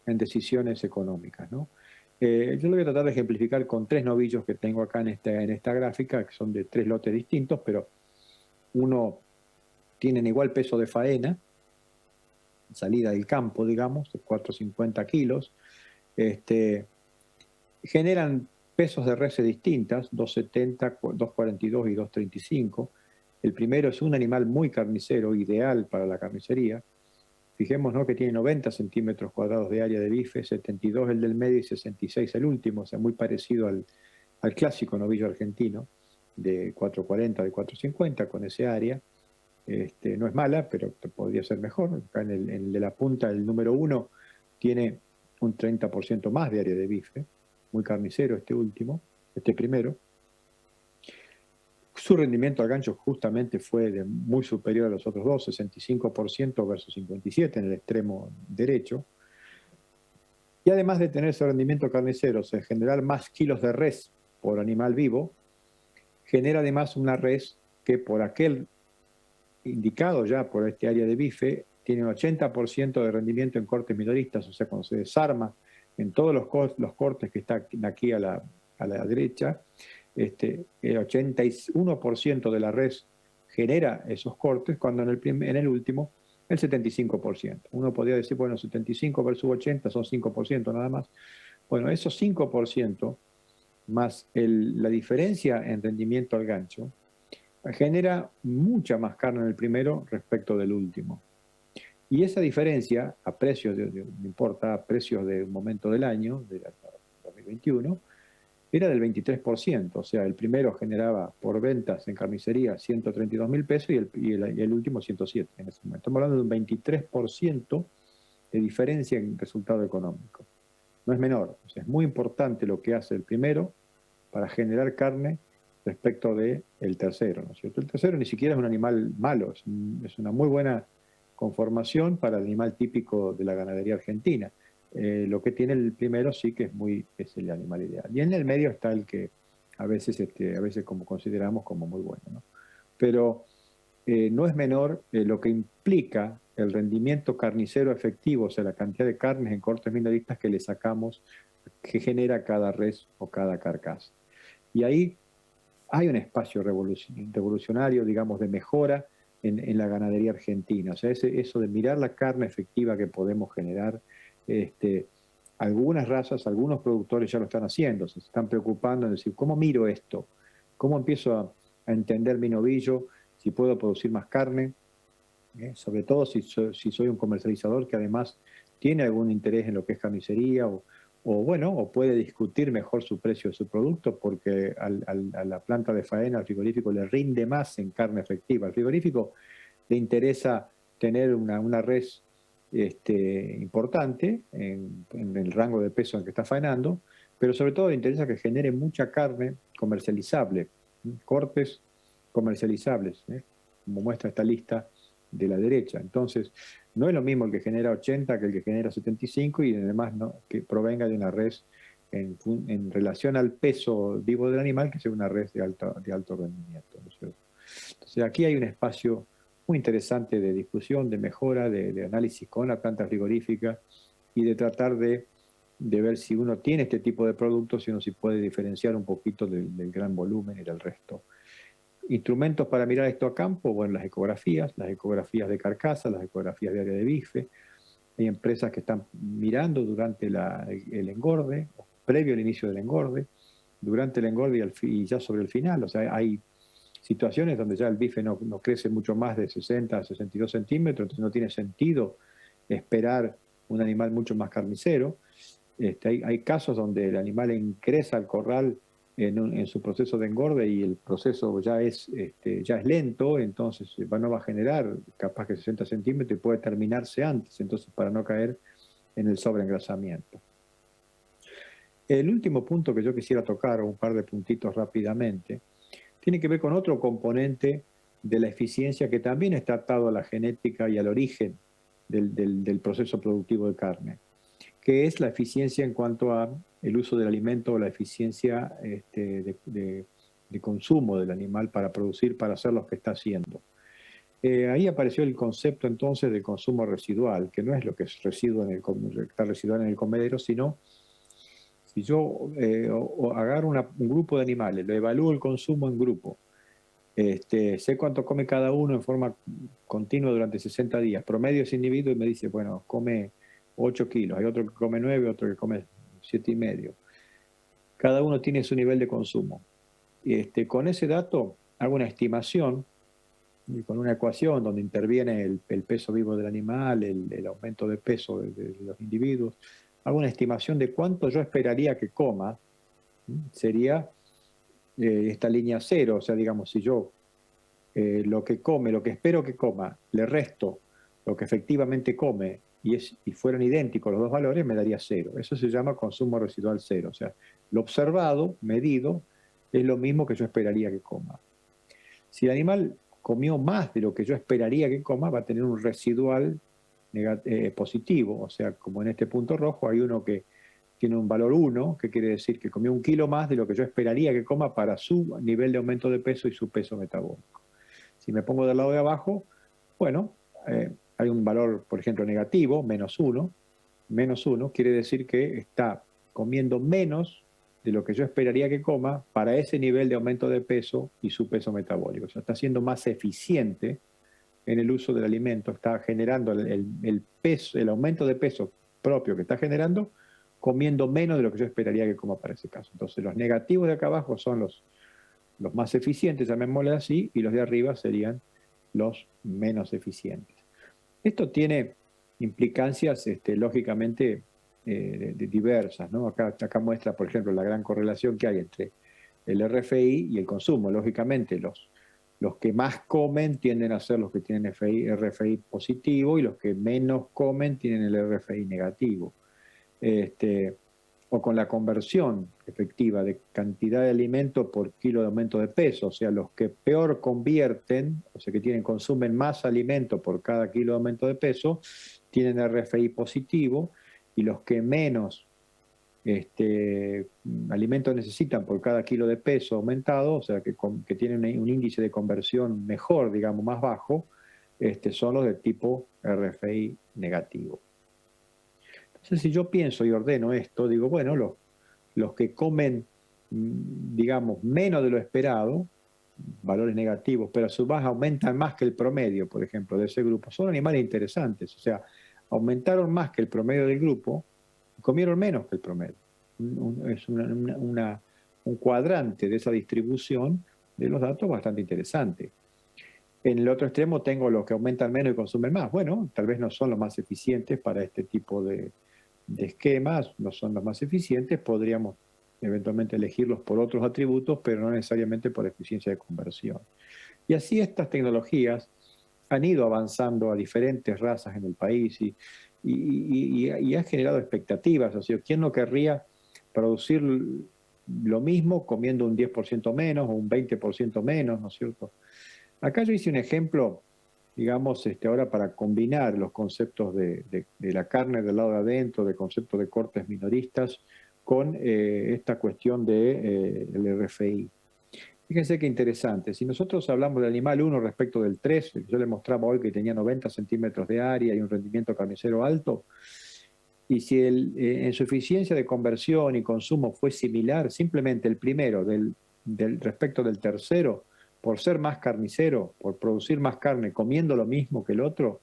en decisiones económicas, ¿no? Yo lo voy a tratar de ejemplificar con 3 novillos que tengo acá en esta gráfica, que son de 3 lotes distintos, pero uno tienen igual peso de faena, salida del campo, digamos, de 450 kilos, generan pesos de reses distintas, 270, 242 y 235. El primero es un animal muy carnicero, ideal para la carnicería. Fijémonos que tiene 90 centímetros cuadrados de área de bife, 72 el del medio y 66 el último, o sea, muy parecido al clásico novillo argentino de 440, de 450 con ese área. No es mala, pero podría ser mejor. Acá en el de la punta, el número 1, tiene un 30% más de área de bife, muy carnicero este último, este primero. Su rendimiento al gancho justamente fue muy superior a los otros dos, 65% versus 57% en el extremo derecho. Y además de tener ese rendimiento carnicero, en generar más kilos de res por animal vivo, genera además una res que por aquel indicado ya por este área de bife, tiene un 80% de rendimiento en cortes minoristas, o sea, cuando se desarma en todos los cortes que están aquí a la derecha, el 81% de la res genera esos cortes, cuando en el último el 75%. Uno podría decir, bueno, 75 versus 80 son 5% nada más. Bueno, esos 5% más la diferencia en rendimiento al gancho, genera mucha más carne en el primero respecto del último. Y esa diferencia, a precios, no importa, a precios de un momento del año, de 2021, era del 23%. O sea, el primero generaba por ventas en carnicería 132.000 pesos y el último 107 en ese momento. Estamos hablando de un 23% de diferencia en resultado económico. No es menor. O sea, es muy importante lo que hace el primero para generar carne respecto del tercero, ¿no es cierto? El tercero ni siquiera es un animal malo, es una muy buena conformación para el animal típico de la ganadería argentina. Lo que tiene el primero sí que es el animal ideal. Y en el medio está el que a veces como consideramos como muy bueno, ¿no? Pero no es menor lo que implica el rendimiento carnicero efectivo, o sea, la cantidad de carnes en cortes minoristas que le sacamos, que genera cada res o cada carcasa. Y ahí hay un espacio revolucionario, digamos, de mejora en la ganadería argentina. O sea, eso de mirar la carne efectiva que podemos generar, algunas razas, algunos productores ya lo están haciendo, se están preocupando en decir, ¿cómo miro esto? ¿Cómo empiezo a entender mi novillo? Si puedo producir más carne, sobre todo si soy un comercializador que además tiene algún interés en lo que es carnicería o puede discutir mejor su precio de su producto porque a la planta de faena, al frigorífico, le rinde más en carne efectiva. Al frigorífico le interesa tener una res importante en el rango de peso en que está faenando, pero sobre todo le interesa que genere mucha carne comercializable, cortes comercializables, como muestra esta lista de la derecha. Entonces, no es lo mismo el que genera 80 que el que genera 75 y además que provenga de una res en relación al peso vivo del animal que sea una res de alto rendimiento, ¿no es cierto? Entonces, aquí hay un espacio muy interesante de discusión, de mejora, de análisis con la planta frigorífica y de tratar de ver si uno tiene este tipo de productos, si uno se puede diferenciar un poquito del gran volumen y del resto. Instrumentos para mirar esto a campo, bueno, las ecografías de carcasa, las ecografías de área de bife. Hay empresas que están mirando durante el engorde, previo al inicio del engorde, durante el engorde y ya sobre el final. O sea, hay situaciones donde ya el bife no crece mucho más de 60 a 62 centímetros, entonces no tiene sentido esperar un animal mucho más carnicero. hay casos donde el animal ingresa al corral en su proceso de engorde y el proceso ya es lento, entonces no va a generar capaz que 60 centímetros y puede terminarse antes, entonces para no caer en el sobreengrasamiento. El último punto que yo quisiera tocar, un par de puntitos rápidamente, tiene que ver con otro componente de la eficiencia que también está atado a la genética y al origen del proceso productivo de carne, que es la eficiencia en cuanto a el uso del alimento o la eficiencia de consumo del animal para producir, para hacer lo que está haciendo. Ahí apareció el concepto entonces de consumo residual, que no es lo que es está residual en el comedero, sino si yo agarro un grupo de animales, lo evalúo el consumo en grupo, sé cuánto come cada uno en forma continua durante 60 días, promedio ese individuo y me dice, bueno, come 8 kilos, hay otro que come 9, otro que come 7,5. Cada uno tiene su nivel de consumo. Con ese dato hago una estimación y con una ecuación donde interviene el peso vivo del animal, el aumento de peso de los individuos, hago una estimación de cuánto yo esperaría que coma, sería esta línea cero, o sea, digamos, si yo lo que come, lo que espero que coma, le resto lo que efectivamente come y fueron idénticos los dos valores, me daría cero. Eso se llama consumo residual cero, o sea, lo observado, medido, es lo mismo que yo esperaría que coma. Si el animal comió más de lo que yo esperaría que coma, va a tener un residual positivo, o sea, como en este punto rojo hay uno que tiene un valor 1, que quiere decir que comió 1 kilo más de lo que yo esperaría que coma para su nivel de aumento de peso y su peso metabólico. Si me pongo del lado de abajo, bueno, hay un valor, por ejemplo, negativo, -1. -1 quiere decir que está comiendo menos de lo que yo esperaría que coma para ese nivel de aumento de peso y su peso metabólico. O sea, está siendo más eficiente en el uso del alimento, está generando el peso, el aumento de peso propio que está generando, comiendo menos de lo que yo esperaría que coma para ese caso. Entonces, los negativos de acá abajo son los más eficientes, llamémosle así, y los de arriba serían los menos eficientes. Esto tiene implicancias, lógicamente, diversas, ¿no? Acá muestra, por ejemplo, la gran correlación que hay entre el RFI y el consumo. Lógicamente, los que más comen tienden a ser los que tienen RFI positivo y los que menos comen tienen el RFI negativo. O con la conversión efectiva de cantidad de alimento por kilo de aumento de peso, o sea, los que peor convierten, o sea, que consumen más alimento por cada kilo de aumento de peso, tienen RFI positivo, y los que menos alimentos necesitan por cada kilo de peso aumentado, o sea, que tienen un índice de conversión mejor, digamos, más bajo, son los de tipo RFI negativo. Entonces, si yo pienso y ordeno esto, digo, bueno, los que comen, digamos, menos de lo esperado, valores negativos, pero a su vez aumentan más que el promedio, por ejemplo, de ese grupo, son animales interesantes, o sea, aumentaron más que el promedio del grupo y comieron menos que el promedio. Es un cuadrante de esa distribución de los datos bastante interesante. En el otro extremo tengo los que aumentan menos y consumen más. Bueno, tal vez no son los más eficientes para este tipo de esquemas, no son los más eficientes, podríamos eventualmente elegirlos por otros atributos, pero no necesariamente por eficiencia de conversión. Y así estas tecnologías han ido avanzando a diferentes razas en el país y ha generado expectativas. O sea, ¿quién no querría producir lo mismo comiendo un 10% menos o un 20% menos, ¿no es cierto? Acá yo hice un ejemplo, digamos, ahora para combinar los conceptos de la carne del lado de adentro, de conceptos de cortes minoristas, con esta cuestión del RFI. Fíjense qué interesante. Si nosotros hablamos del animal 1 respecto del 3, yo le mostraba hoy que tenía 90 centímetros de área y un rendimiento carnicero alto, y si en su eficiencia de conversión y consumo fue similar, simplemente el primero respecto del tercero, por ser más carnicero, por producir más carne, comiendo lo mismo que el otro,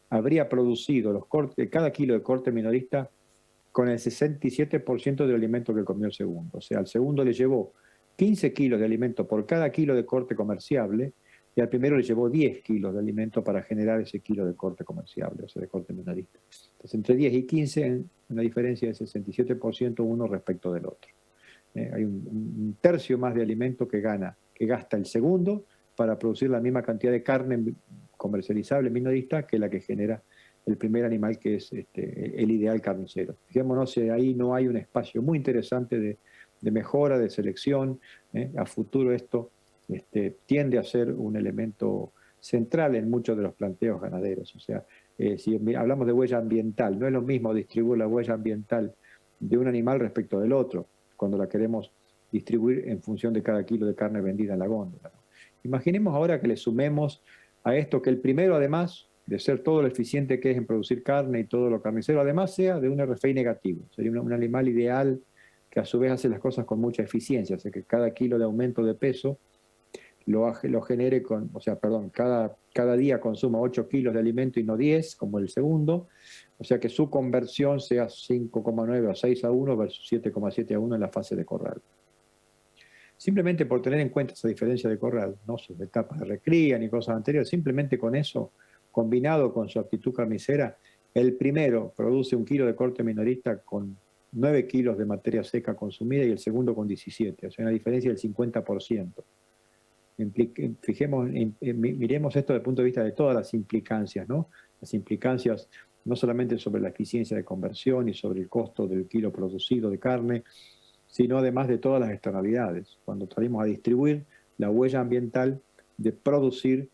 habría producido cada kilo de corte minorista con el 67% del alimento que comió el segundo. O sea, al segundo le llevó 15 kilos de alimento por cada kilo de corte comerciable, y al primero le llevó 10 kilos de alimento para generar ese kilo de corte comerciable, o sea, de corte minorista. Entonces, entre 10 y 15 una diferencia de 67% uno respecto del otro. Hay un tercio más de alimento que gasta el segundo para producir la misma cantidad de carne comercializable minorista que la que genera el primer animal, que es el ideal carnicero. Fijémonos, ahí no hay un espacio muy interesante de mejora, de selección. A futuro esto tiende a ser un elemento central en muchos de los planteos ganaderos. O sea, si hablamos de huella ambiental, no es lo mismo distribuir la huella ambiental de un animal respecto del otro, cuando la queremos distribuir en función de cada kilo de carne vendida en la góndola, ¿no? Imaginemos ahora que le sumemos a esto que el primero, además de ser todo lo eficiente que es en producir carne y todo lo carnicero, además sea de un RFI negativo. Sería un animal ideal que a su vez hace las cosas con mucha eficiencia, o sea que cada kilo de aumento de peso lo genere con, o sea, perdón, cada día consuma 8 kilos de alimento y no 10, como el segundo, o sea que su conversión sea 5,9 a 6 a 1 versus 7,7 a 1 en la fase de corral. Simplemente por tener en cuenta esa diferencia de corral, no sus etapas de recría ni cosas anteriores, simplemente con eso, combinado con su aptitud carnicera, el primero produce 1 kilo de corte minorista con 9 kilos de materia seca consumida y el segundo con 17, o sea, una diferencia del 50%. Miremos esto desde el punto de vista de todas las implicancias, ¿no? Las implicancias no solamente sobre la eficiencia de conversión y sobre el costo del kilo producido de carne, sino además de todas las externalidades. Cuando salimos a distribuir la huella ambiental de producir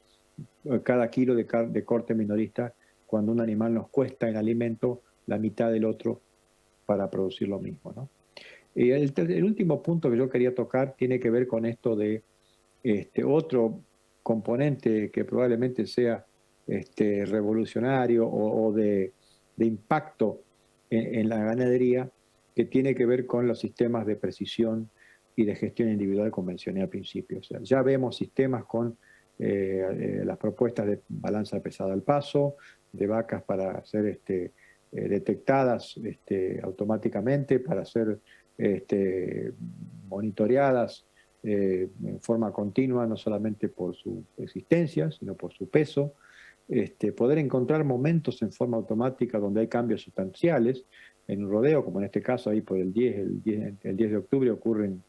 cada kilo de corte minorista, cuando un animal nos cuesta en alimento la mitad del otro para producir lo mismo, ¿no? Y el último punto que yo quería tocar tiene que ver con esto de otro componente que probablemente sea revolucionario o de impacto en la ganadería, que tiene que ver con los sistemas de precisión y de gestión individual que mencioné al principio. O sea, ya vemos sistemas con las propuestas de balanza pesada al paso, de vacas para ser detectadas automáticamente, para ser monitoreadas en forma continua, no solamente por su existencia, sino por su peso. Poder encontrar momentos en forma automática donde hay cambios sustanciales. En un rodeo, como en este caso, ahí por el 10 de octubre ocurren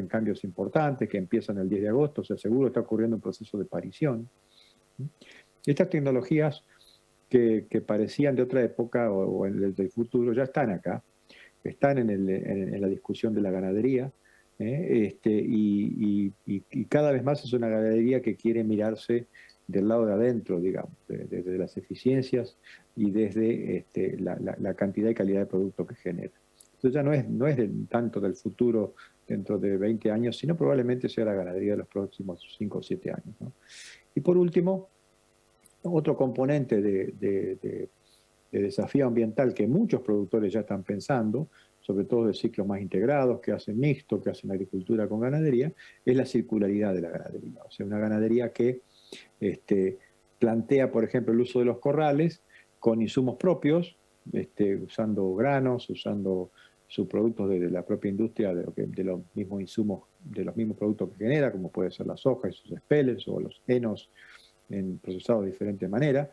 cambios importantes que empiezan el 10 de agosto, o sea, seguro está ocurriendo un proceso de parición. Estas tecnologías que parecían de otra época o en el del futuro ya están acá, están en la discusión de la ganadería, y cada vez más es una ganadería que quiere mirarse del lado de adentro, digamos, desde las eficiencias y desde la cantidad y calidad de producto que genera. Entonces ya no es tanto del futuro dentro de 20 años, sino probablemente sea la ganadería de los próximos 5 o 7 años, ¿no? Y por último, otro componente de desafío ambiental que muchos productores ya están pensando, sobre todo de ciclos más integrados, que hacen mixto, que hacen agricultura con ganadería, es la circularidad de la ganadería. O sea, una ganadería que plantea, por ejemplo, el uso de los corrales con insumos propios, usando granos, usando subproductos de la propia industria, de los mismos insumos, de los mismos productos que genera, como puede ser la soja y sus espeles, o los henos procesados de diferente manera,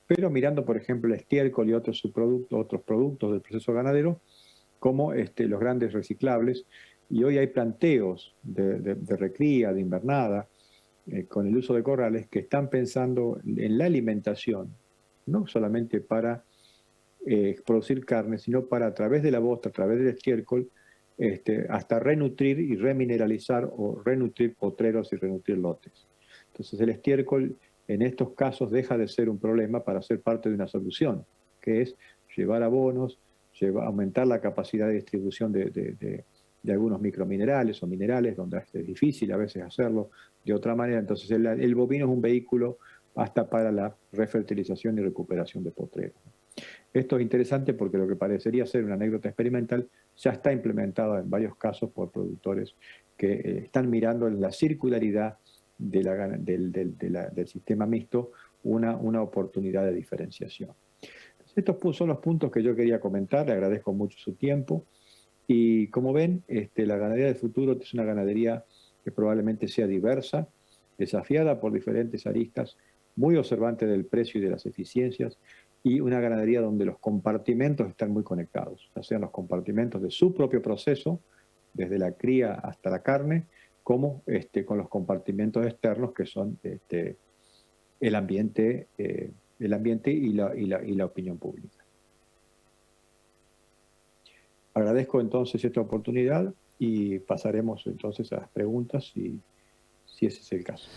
pero mirando, por ejemplo, el estiércol y otros subproductos, otros productos del proceso ganadero, como los grandes reciclables. Y hoy hay planteos de recría, de invernada, con el uso de corrales, que están pensando en la alimentación, no solamente para producir carne, sino para, a través de la bosta, a través del estiércol, hasta renutrir y remineralizar o renutrir potreros y renutrir lotes. Entonces el estiércol en estos casos deja de ser un problema para ser parte de una solución, que es llevar abonos, aumentar la capacidad de distribución de algunos microminerales o minerales, donde es difícil a veces hacerlo de otra manera. Entonces el bovino es un vehículo hasta para la refertilización y recuperación de potreros. Esto es interesante porque lo que parecería ser una anécdota experimental ya está implementada en varios casos por productores que están mirando en la circularidad del sistema mixto una oportunidad de diferenciación. Entonces, estos son los puntos que yo quería comentar, le agradezco mucho su tiempo. Y como ven, la ganadería del futuro es una ganadería que probablemente sea diversa, desafiada por diferentes aristas, muy observante del precio y de las eficiencias, y una ganadería donde los compartimentos están muy conectados, ya sean los compartimentos de su propio proceso, desde la cría hasta la carne, como con los compartimentos externos que son el ambiente y la opinión pública. Agradezco entonces esta oportunidad y pasaremos entonces a las preguntas si ese es el caso.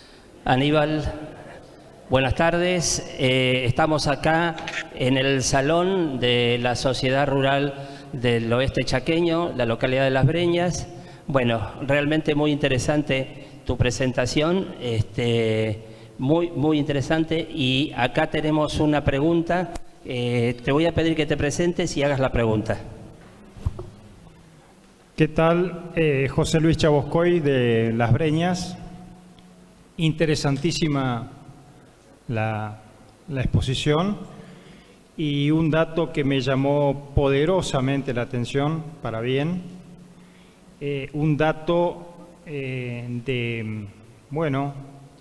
Aníbal, buenas tardes. Estamos acá en el salón de la Sociedad Rural del Oeste Chaqueño, la localidad de Las Breñas. Bueno, realmente muy interesante tu presentación, muy interesante. Y acá tenemos una pregunta. Te voy a pedir que te presentes y hagas la pregunta. ¿Qué tal? José Luis Chaboscoy de Las Breñas. Interesantísima la exposición y un dato que me llamó poderosamente la atención, para bien, un dato de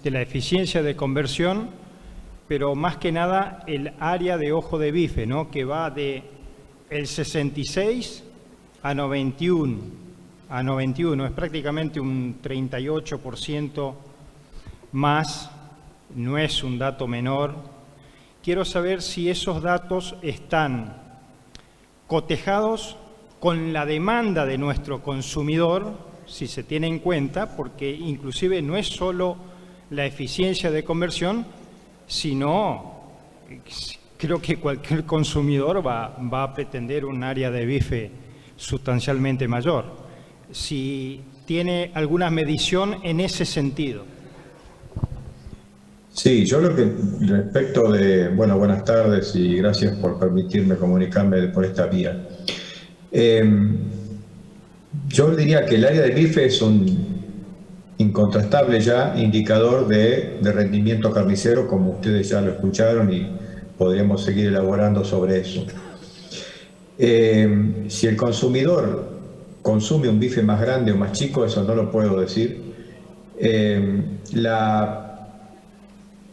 la eficiencia de conversión, pero más que nada el área de ojo de bife, ¿no? Que va de el 66 a 91, es prácticamente un 38% más, no es un dato menor. Quiero saber si esos datos están cotejados con la demanda de nuestro consumidor, si se tiene en cuenta, porque inclusive no es solo la eficiencia de conversión, sino creo que cualquier consumidor va a pretender un área de bife sustancialmente mayor. Si tiene alguna medición en ese sentido. Sí, yo lo que respecto de, buenas tardes y gracias por permitirme comunicarme por esta vía. Yo diría que el área de bife es un incontrastable ya indicador de rendimiento carnicero, como ustedes ya lo escucharon y podríamos seguir elaborando sobre eso. Si el consumidor consume un bife más grande o más chico, eso no lo puedo decir.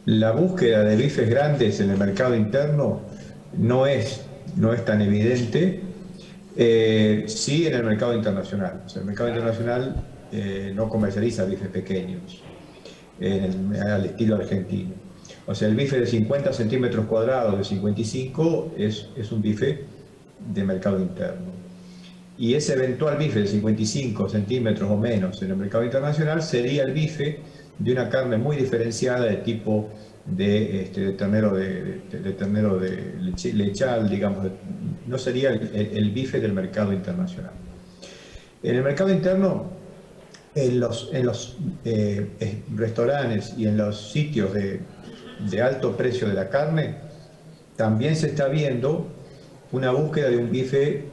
La búsqueda de bifes grandes en el mercado interno no es tan evidente, sí en el mercado internacional. O sea, el mercado internacional no comercializa bifes pequeños, al estilo argentino. O sea, el bife de 50 centímetros cuadrados, de 55, es un bife de mercado interno. Y ese eventual bife de 55 centímetros o menos en el mercado internacional sería el bife de una carne muy diferenciada de tipo de ternero de lechal, digamos, no sería el bife del mercado internacional. En el mercado interno, en los restaurantes y en los sitios de alto precio de la carne, también se está viendo una búsqueda de un bife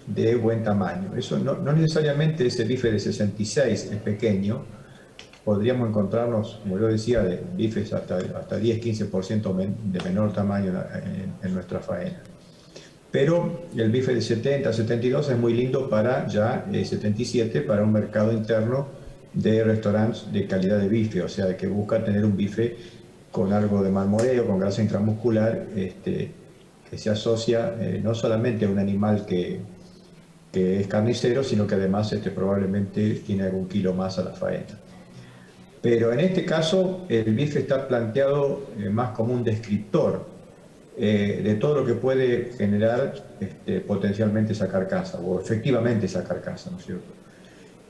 de buen tamaño. Eso no necesariamente ese bife de 66 es pequeño. Podríamos encontrarnos, como yo decía, de bifes hasta 10-15% de menor tamaño en nuestra faena. Pero el bife de 70-72 es muy lindo para 77 para un mercado interno de restaurantes de calidad de bife, o sea, que busca tener un bife con algo de marmoreo, con grasa intramuscular, que se asocia no solamente a un animal que es carnicero, sino que además probablemente tiene algún kilo más a la faena. Pero en este caso el bife está planteado más como un descriptor de todo lo que puede generar potencialmente esa carcasa, o efectivamente esa carcasa, ¿no es cierto?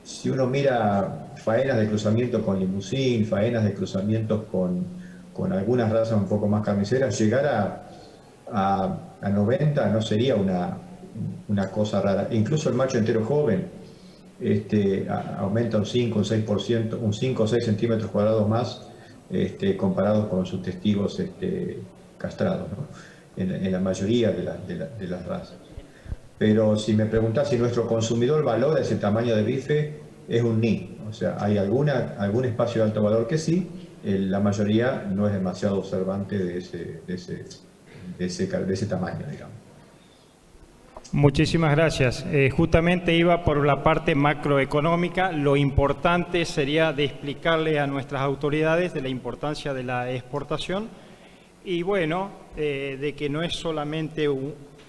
Si uno mira faenas de cruzamiento con limusín, faenas de cruzamientos con algunas razas un poco más carniceras, llegar a 90 no sería una cosa rara. Incluso el macho entero joven aumenta un 5 o 6%, un 5 o 6 centímetros cuadrados más comparados con sus testigos castrados, ¿no? en la mayoría de las razas. Pero si me preguntás si nuestro consumidor valora ese tamaño de bife, es un ni. O sea, hay algún espacio de alto valor que sí, la mayoría no es demasiado observante de ese tamaño, digamos. Muchísimas gracias. Justamente iba por la parte macroeconómica. Lo importante sería de explicarle a nuestras autoridades de la importancia de la exportación. Y bueno, de que no es solamente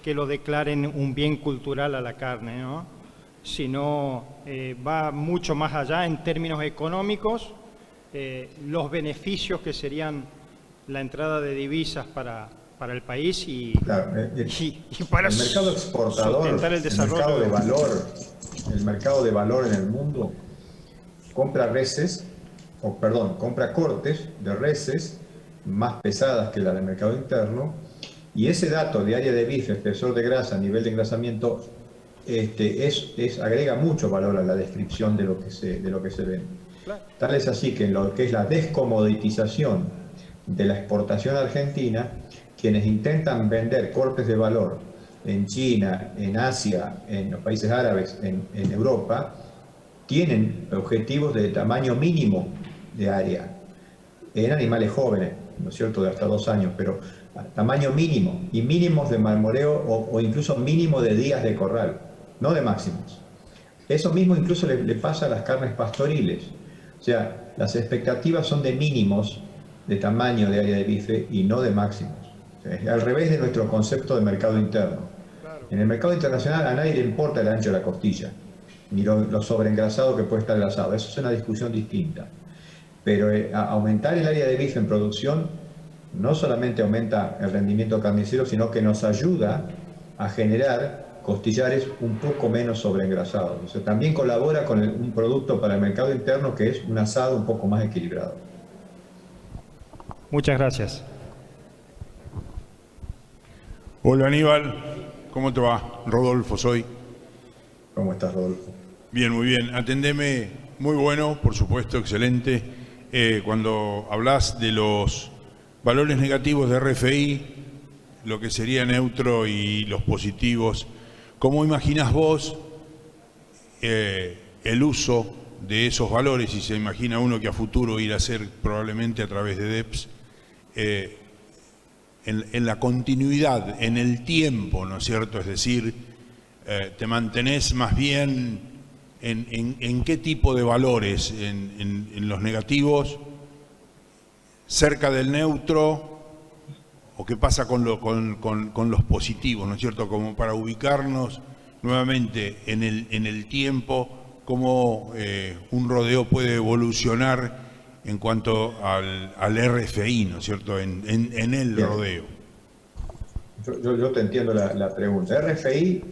que lo declaren un bien cultural a la carne, ¿no? Sino va mucho más allá en términos económicos, los beneficios que serían la entrada de divisas para el país y, claro, y para el mercado exportador, sustentar el desarrollo. El mercado de valor en el mundo compra compra cortes de reses más pesadas que la del mercado interno, y ese dato de área de bife, espesor de grasa, nivel de engrasamiento, agrega mucho valor a la descripción de lo que se vende. Claro. Tal es así que en lo que es la descomoditización de la exportación argentina, quienes intentan vender cortes de valor en China, en Asia, en los países árabes, en Europa, tienen objetivos de tamaño mínimo de área en animales jóvenes, ¿no es cierto?, de hasta 2 años, pero tamaño mínimo y mínimos de marmoreo o incluso mínimo de días de corral, no de máximos. Eso mismo incluso le pasa a las carnes pastoriles. O sea, las expectativas son de mínimos de tamaño de área de bife y no de máximos. O sea, es al revés de nuestro concepto de mercado interno. En el mercado internacional a nadie le importa el ancho de la costilla, ni lo sobreengrasado que puede estar el asado. Eso es una discusión distinta. Pero aumentar el área de bife en producción no solamente aumenta el rendimiento carnicero, sino que nos ayuda a generar costillares un poco menos sobreengrasados. O sea, también colabora con un producto para el mercado interno que es un asado un poco más equilibrado. Muchas gracias. Hola Aníbal, ¿cómo te va? Rodolfo soy. ¿Cómo estás, Rodolfo? Bien, muy bien. Atendeme, muy bueno, por supuesto, excelente. Cuando hablas de los valores negativos de RFI, lo que sería neutro y los positivos, ¿cómo imaginas vos el uso de esos valores? Y se imagina uno que a futuro irá a ser probablemente a través de DEPS, en la continuidad, en el tiempo, ¿no es cierto? Es decir, te mantenés más bien en qué tipo de valores, en los negativos, cerca del neutro, o qué pasa con los positivos, ¿no es cierto? Como para ubicarnos nuevamente en el tiempo, cómo un rodeo puede evolucionar en cuanto al RFI, ¿no es cierto?, en el Bien. rodeo. Yo te entiendo la pregunta. RFI,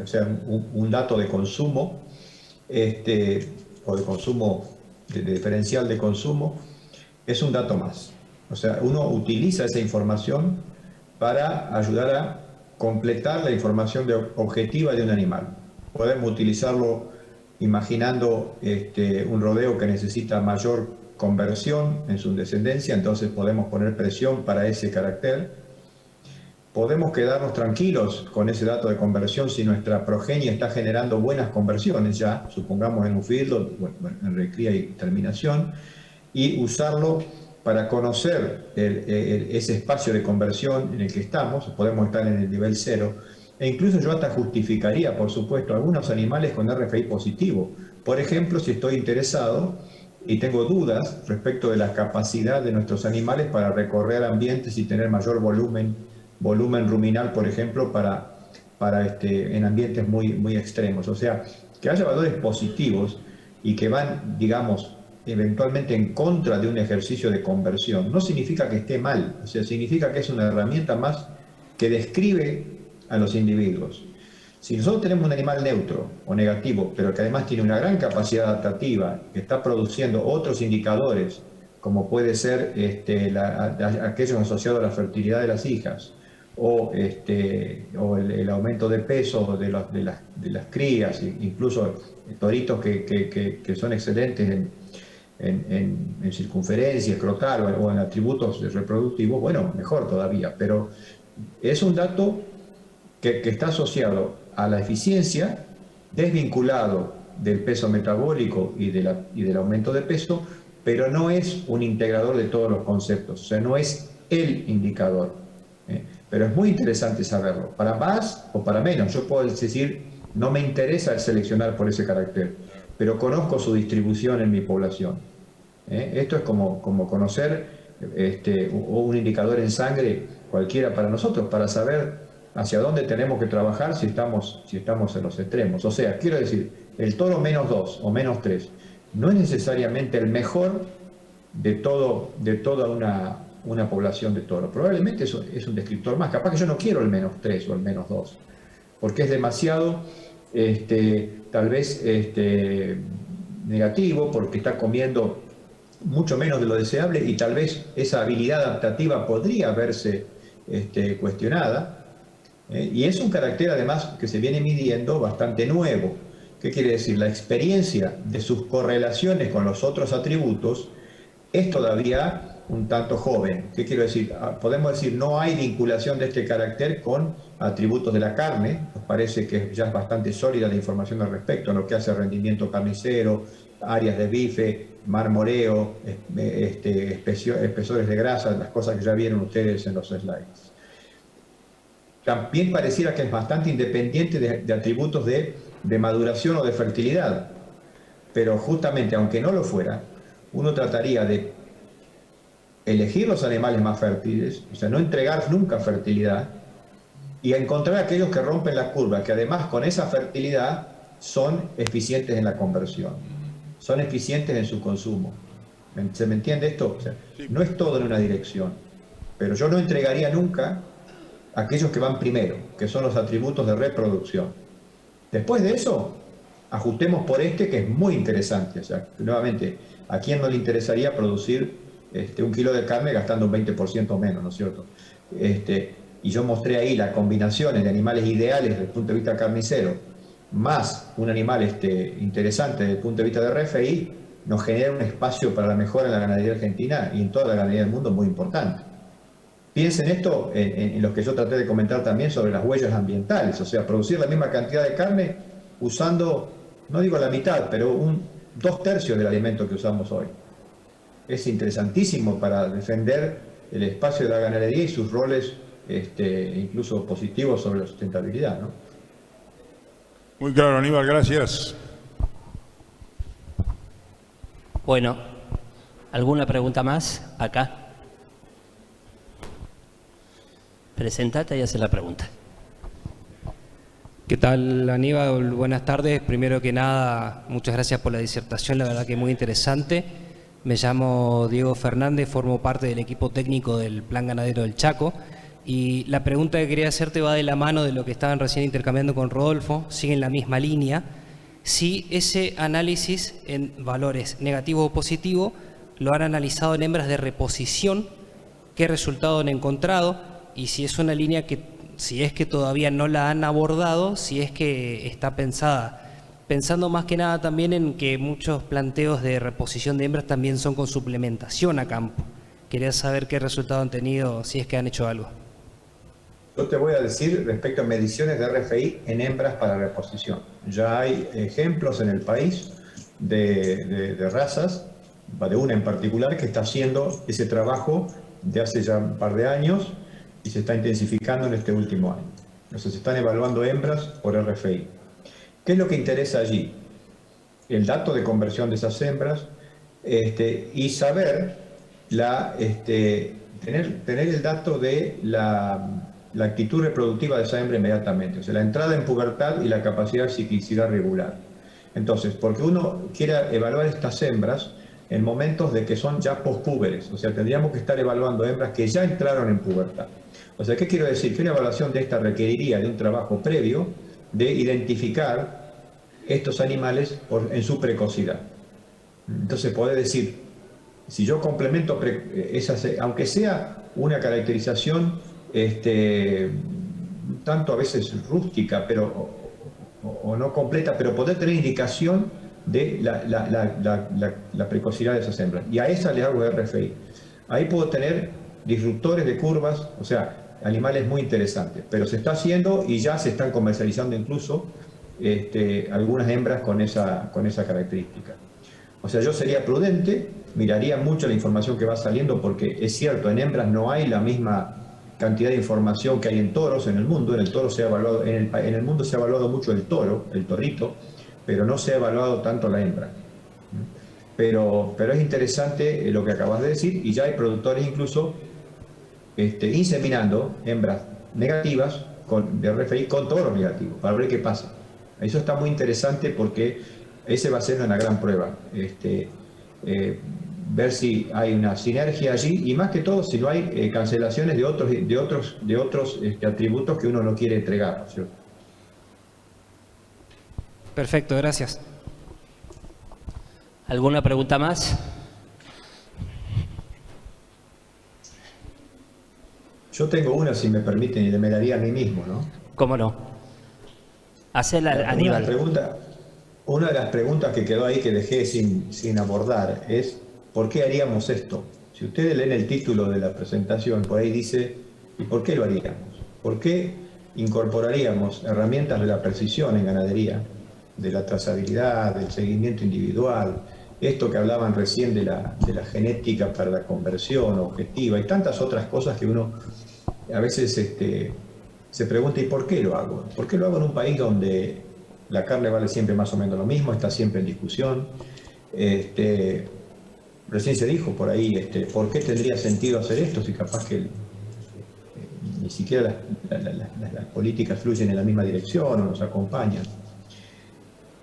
o sea, un dato de consumo, o de consumo, de diferencial de consumo, es un dato más. O sea, uno utiliza esa información para ayudar a completar la información objetiva de un animal. Podemos utilizarlo imaginando un rodeo que necesita mayor conversión en su descendencia, entonces podemos poner presión para ese carácter. Podemos quedarnos tranquilos con ese dato de conversión si nuestra progenie está generando buenas conversiones ya, supongamos en un feedlot, en recría y terminación, y usarlo para conocer ese espacio de conversión en el que estamos. Podemos estar en el nivel 0, e incluso yo hasta justificaría, por supuesto, algunos animales con RFI positivo. Por ejemplo, si estoy interesado y tengo dudas respecto de la capacidad de nuestros animales para recorrer ambientes y tener mayor volumen ruminal, por ejemplo, en ambientes muy extremos. O sea, que haya valores positivos y que van, digamos, eventualmente en contra de un ejercicio de conversión, no significa que esté mal. O sea, significa que es una herramienta más que describe a los individuos. Si nosotros tenemos un animal neutro o negativo, pero que además tiene una gran capacidad adaptativa, que está produciendo otros indicadores, como puede ser aquellos asociados a la fertilidad de las hijas, o el aumento de peso de las crías, incluso toritos que son excelentes en circunferencia, escrotal o en atributos reproductivos, bueno, mejor todavía, pero es un dato que está asociado a la eficiencia, desvinculado del peso metabólico y del aumento de peso, pero no es un integrador de todos los conceptos, o sea, no es el indicador. Pero es muy interesante saberlo, para más o para menos. Yo puedo decir, no me interesa seleccionar por ese carácter, pero conozco su distribución en mi población. Esto es como conocer o un indicador en sangre cualquiera para nosotros, para saber hacia dónde tenemos que trabajar si estamos en los extremos. O sea, quiero decir, el toro -2 o -3 no es necesariamente el mejor de toda una población de toros. Probablemente eso es un descriptor más. Capaz que yo no quiero el -3 o el -2, porque es demasiado, tal vez, negativo, porque está comiendo mucho menos de lo deseable y tal vez esa habilidad adaptativa podría verse cuestionada. Y es un carácter además que se viene midiendo bastante nuevo. ¿Qué quiere decir? La experiencia de sus correlaciones con los otros atributos es todavía un tanto joven. ¿Qué quiero decir? Podemos decir, no hay vinculación de este carácter con atributos de la carne. Nos parece que ya es bastante sólida la información al respecto, en lo que hace rendimiento carnicero, áreas de bife, marmoreo, espesores de grasa, las cosas que ya vieron ustedes en los slides. También pareciera que es bastante independiente de atributos de maduración o de fertilidad. Pero justamente, aunque no lo fuera, uno trataría de elegir los animales más fértiles, o sea, no entregar nunca fertilidad, y encontrar aquellos que rompen la curva, que además con esa fertilidad son eficientes en la conversión, son eficientes en su consumo. ¿Se me entiende esto? O sea, no es todo en una dirección, pero yo no entregaría nunca aquellos que van primero, que son los atributos de reproducción. Después de eso, ajustemos por que es muy interesante. O sea, nuevamente, ¿a quién no le interesaría producir 1 kilo de carne gastando un 20% menos, ¿no es cierto? Y yo mostré ahí las combinaciones de animales ideales desde el punto de vista carnicero, más un animal interesante desde el punto de vista de RFI, nos genera un espacio para la mejora en la ganadería argentina y en toda la ganadería del mundo muy importante. Piensen esto en lo que yo traté de comentar también sobre las huellas ambientales, o sea, producir la misma cantidad de carne usando, no digo la mitad, pero 2/3 del alimento que usamos hoy. Es interesantísimo para defender el espacio de la ganadería y sus roles incluso positivos sobre la sustentabilidad, ¿no? Muy claro, Aníbal, gracias. Bueno, ¿alguna pregunta más? Acá. Presentate y hace la pregunta. ¿Qué tal, Aníbal? Buenas tardes. Primero que nada, muchas gracias por la disertación, la verdad que muy interesante. Me llamo Diego Fernández, formo parte del equipo técnico del Plan Ganadero del Chaco. Y la pregunta que quería hacerte va de la mano de lo que estaban recién intercambiando con Rodolfo, sigue en la misma línea. Si ese análisis en valores negativo o positivo lo han analizado en hembras de reposición, ¿qué resultado han encontrado? Y si es una línea que, si es que todavía no la han abordado, si es que está pensando más que nada también en que muchos planteos de reposición de hembras también son con suplementación a campo. Quería saber qué resultado han tenido, si es que han hecho algo. Yo te voy a decir respecto a mediciones de RFI en hembras para reposición. Ya hay ejemplos en el país de razas, de una en particular, que está haciendo ese trabajo de hace ya un par de años y se está intensificando en este último año. Entonces se están evaluando hembras por RFI. ¿Qué es lo que interesa allí? El dato de conversión de esas hembras y saber, tener el dato de la actitud reproductiva de esa hembra inmediatamente, o sea, la entrada en pubertad y la capacidad de ciclicidad regular. Entonces, porque uno quiera evaluar estas hembras en momentos de que son ya pospúberes, o sea, tendríamos que estar evaluando hembras que ya entraron en pubertad. O sea, ¿qué quiero decir? Que una evaluación de esta requeriría de un trabajo previo de identificar estos animales en su precocidad. Entonces, poder decir, si yo complemento esas, aunque sea una caracterización tanto a veces rústica, pero o no completa, pero poder tener indicación de la precocidad de esas hembras. Y a esa le hago RFI. Ahí puedo tener disruptores de curvas, o sea, animales muy interesantes. Pero se está haciendo y ya se están comercializando incluso algunas hembras con esa característica. O sea, yo sería prudente, miraría mucho la información que va saliendo, porque es cierto, en hembras no hay la misma cantidad de información que hay en toros en el mundo. En el toro se ha evaluado, en el mundo se ha evaluado mucho el toro, el torrito, pero no se ha evaluado tanto la hembra. pero es interesante lo que acabas de decir, y ya hay productores incluso inseminando hembras negativas de RFI con toros negativos, para ver qué pasa. Eso está muy interesante porque ese va a ser una gran prueba. Ver si hay una sinergia allí y más que todo si no hay cancelaciones de otros atributos que uno no quiere entregar, ¿cierto? Perfecto, gracias. ¿Alguna pregunta más? Yo tengo una, si me permiten, y me la haría a mí mismo, ¿no? ¿Cómo no? Hacela, Aníbal. Una de las preguntas que quedó ahí que dejé sin abordar es ¿por qué haríamos esto? Si ustedes leen el título de la presentación, por ahí dice ¿y por qué lo haríamos? ¿Por qué incorporaríamos herramientas de la precisión en ganadería, de la trazabilidad, del seguimiento individual, esto que hablaban recién de la genética para la conversión objetiva y tantas otras cosas que uno a veces se pregunta ¿y por qué lo hago? ¿Por qué lo hago en un país donde la carne vale siempre más o menos lo mismo, está siempre en discusión? Recién se dijo por ahí, ¿por qué tendría sentido hacer esto si capaz que ni siquiera las políticas fluyen en la misma dirección o nos acompañan?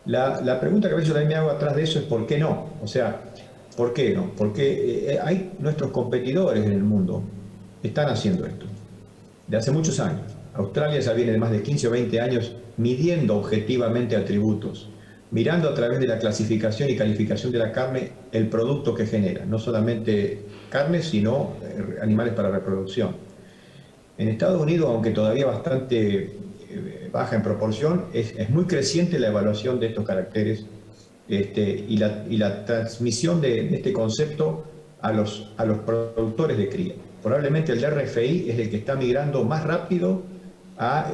La pregunta que a veces yo también me hago atrás de eso es ¿por qué no? O sea, ¿por qué no? Porque hay nuestros competidores en el mundo están haciendo esto de hace muchos años. Australia ya viene de más de 15 o 20 años midiendo objetivamente atributos, mirando a través de la clasificación y calificación de la carne el producto que genera, no solamente carne, sino animales para reproducción. En Estados Unidos, aunque todavía bastante baja en proporción, es muy creciente la evaluación de estos caracteres y la transmisión de este concepto a los productores de cría. Probablemente el RFI es el que está migrando más rápido a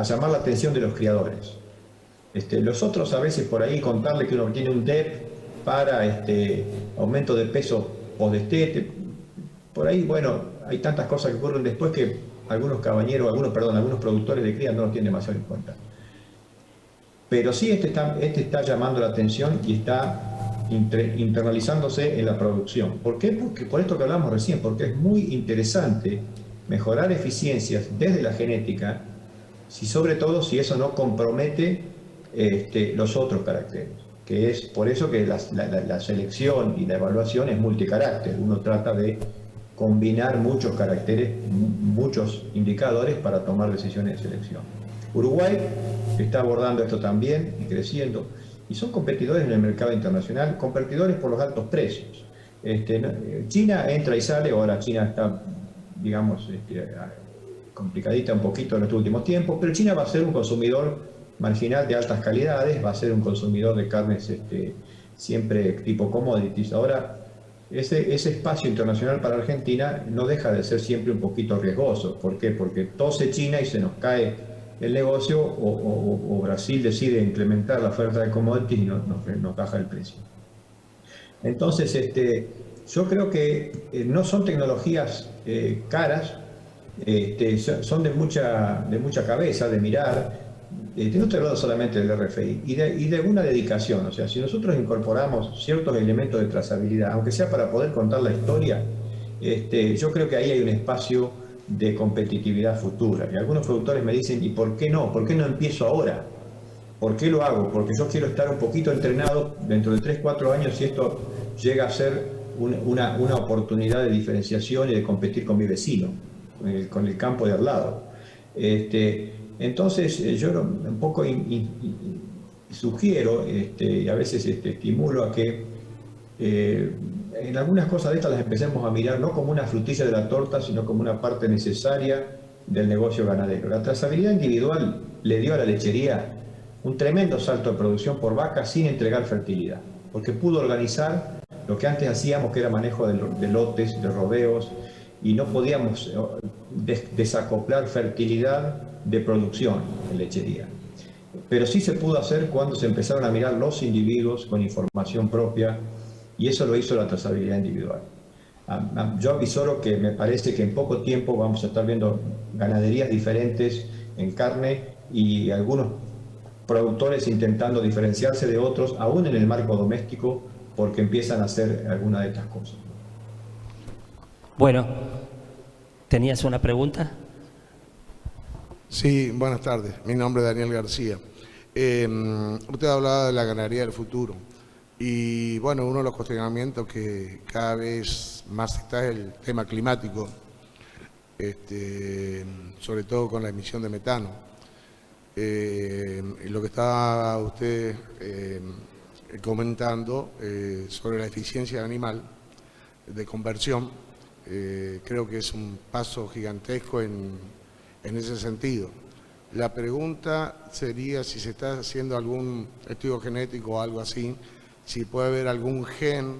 llamar la atención de los criadores. Los otros a veces por ahí contarle que uno tiene un DEP para aumento de peso post-destete. Por ahí, bueno, hay tantas cosas que ocurren después que algunos productores de cría no lo tienen demasiado en cuenta. Pero sí está llamando la atención y está internalizándose en la producción. ¿Por qué? Porque por esto que hablamos recién, porque es muy interesante mejorar eficiencias desde la genética, sobre todo si eso no compromete los otros caracteres, que es por eso que la selección y la evaluación es multicarácter. Uno trata de combinar muchos caracteres, muchos indicadores para tomar decisiones de selección. Uruguay está abordando esto también y creciendo, y son competidores en el mercado internacional, competidores por los altos precios. China entra y sale, ahora China está, digamos, complicadita un poquito en estos últimos tiempos, pero China va a ser un consumidor marginal de altas calidades, va a ser un consumidor de carnes siempre tipo commodities. Ahora, ese espacio internacional para Argentina no deja de ser siempre un poquito riesgoso. ¿Por qué? Porque tose China y se nos cae el negocio, o Brasil decide implementar la oferta de commodities y nos baja el precio. Entonces, yo creo que no son tecnologías caras, son de mucha cabeza, de mirar. No estoy hablando solamente del RFI y de una dedicación. O sea, si nosotros incorporamos ciertos elementos de trazabilidad, aunque sea para poder contar la historia, yo creo que ahí hay un espacio de competitividad futura. Y algunos productores me dicen, ¿y por qué no? ¿Por qué no empiezo ahora? ¿Por qué lo hago? Porque yo quiero estar un poquito entrenado dentro de 3, 4 años si esto llega a ser una oportunidad de diferenciación y de competir con mi vecino, con el campo de al lado. Entonces yo un poco sugiero y a veces estimulo a que en algunas cosas de estas las empecemos a mirar no como una frutilla de la torta, sino como una parte necesaria del negocio ganadero. La trazabilidad individual le dio a la lechería un tremendo salto de producción por vaca sin entregar fertilidad, porque pudo organizar lo que antes hacíamos, que era manejo de lotes, de rodeos, y no podíamos desacoplar fertilidad de producción en lechería. Pero sí se pudo hacer cuando se empezaron a mirar los individuos con información propia, y eso lo hizo la trazabilidad individual. Yo avisoro que me parece que en poco tiempo vamos a estar viendo ganaderías diferentes en carne y algunos productores intentando diferenciarse de otros, aún en el marco doméstico, porque empiezan a hacer alguna de estas cosas. Bueno, ¿tenías una pregunta? Sí, buenas tardes. Mi nombre es Daniel García. Usted hablaba de la ganadería del futuro. Y bueno, uno de los cuestionamientos que cada vez más está es el tema climático, sobre todo con la emisión de metano. Lo que estaba usted comentando sobre la eficiencia animal de conversión, creo que es un paso gigantesco en ese sentido. La pregunta sería si se está haciendo algún estudio genético o algo así, si puede haber algún gen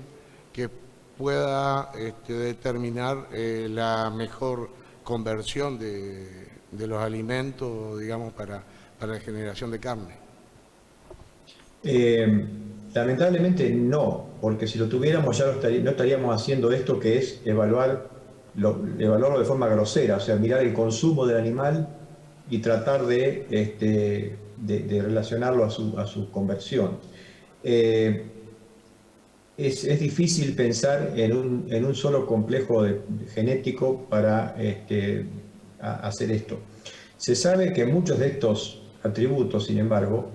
que pueda determinar la mejor conversión de los alimentos, digamos, para la generación de carne. Lamentablemente no, porque si lo tuviéramos ya no estaríamos haciendo esto, que es evaluarlo de forma grosera, o sea, mirar el consumo del animal y tratar de relacionarlo a su conversión. Es difícil pensar en un solo complejo genético para hacer esto. Se sabe que muchos de estos atributos, sin embargo,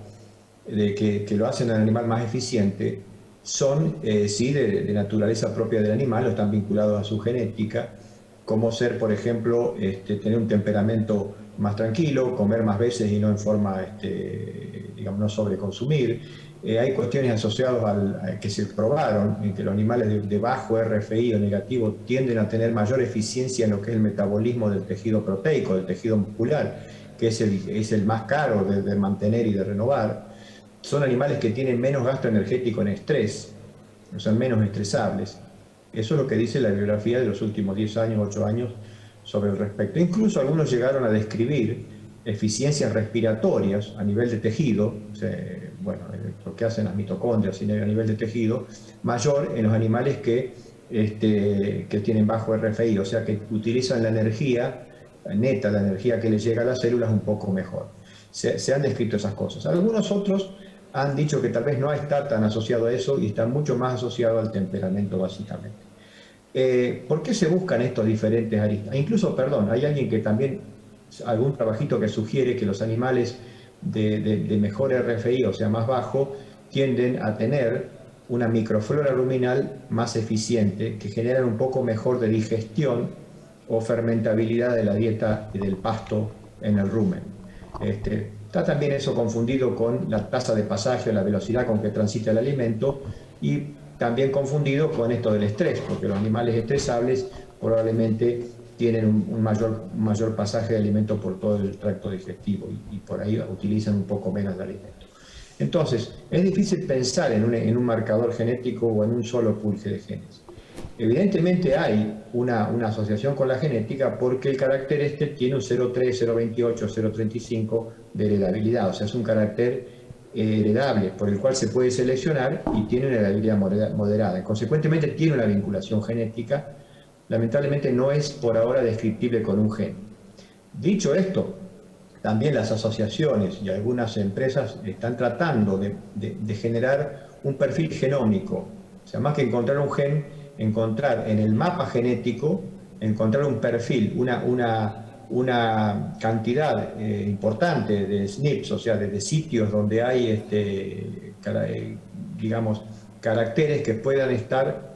que lo hacen al animal más eficiente, son sí de naturaleza propia del animal, o están vinculados a su genética, como ser, por ejemplo, tener un temperamento más tranquilo, comer más veces y no en forma, digamos, no sobreconsumir. Hay cuestiones asociadas que se probaron, en que los animales de bajo RFI o negativo tienden a tener mayor eficiencia en lo que es el metabolismo del tejido proteico, del tejido muscular, que es el más caro de mantener y de renovar. Son animales que tienen menos gasto energético en estrés, son menos estresables. Eso es lo que dice la bibliografía de los últimos 10 años, 8 años sobre el respecto. Incluso algunos llegaron a describir eficiencias respiratorias a nivel de tejido, o sea, bueno, lo que hacen las mitocondrias a nivel de tejido, mayor en los animales que tienen bajo RFI, o sea, que utilizan la energía neta, la energía que les llega a las células un poco mejor. Se han descrito esas cosas. Algunos otros han dicho que tal vez no está tan asociado a eso y está mucho más asociado al temperamento, básicamente. ¿Por qué se buscan estos diferentes aristas? Incluso, perdón, hay alguien que también, algún trabajito que sugiere que los animales de mejor RFI, o sea, más bajo, tienden a tener una microflora ruminal más eficiente, que generan un poco mejor de digestión o fermentabilidad de la dieta y del pasto en el rumen. Está también eso confundido con la tasa de pasaje o la velocidad con que transita el alimento, y también confundido con esto del estrés, porque los animales estresables probablemente tienen un mayor pasaje de alimento por todo el tracto digestivo y por ahí utilizan un poco menos de alimento. Entonces, es difícil pensar en un marcador genético o en un solo pool de genes. Evidentemente hay una asociación con la genética, porque el carácter tiene un 0,3, 0,28, 0,35 de heredabilidad, o sea, es un carácter heredable por el cual se puede seleccionar y tiene una heredabilidad moderada. Consecuentemente tiene una vinculación genética. Lamentablemente no es por ahora descriptible con un gen. Dicho esto, también las asociaciones y algunas empresas están tratando de generar un perfil genómico. O sea, más que encontrar un gen, encontrar en el mapa genético, encontrar un perfil, una cantidad importante de SNPs, o sea, de sitios donde hay, digamos, caracteres que puedan estar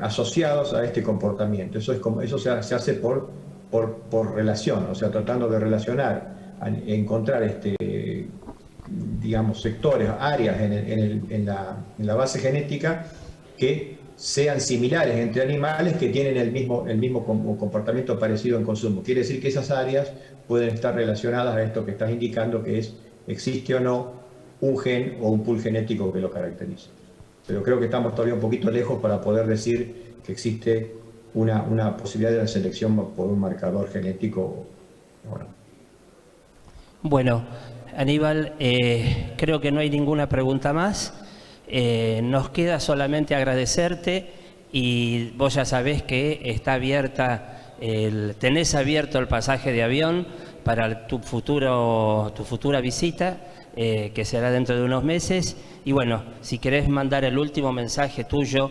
asociados a este comportamiento. Eso se hace por relación, o sea, tratando de relacionar, encontrar digamos, sectores, áreas en la base genética que sean similares entre animales que tienen el mismo comportamiento parecido en consumo. Quiere decir que esas áreas pueden estar relacionadas a esto que estás indicando, que existe o no un gen o un pool genético que lo caracteriza. Pero creo que estamos todavía un poquito lejos para poder decir que existe una posibilidad de la selección por un marcador genético o no. Bueno, Aníbal, creo que no hay ninguna pregunta más. Nos queda solamente agradecerte, y vos ya sabés que está tenés abierto el pasaje de avión para tu futura visita. que será dentro de unos meses. Y bueno, si querés mandar el último mensaje tuyo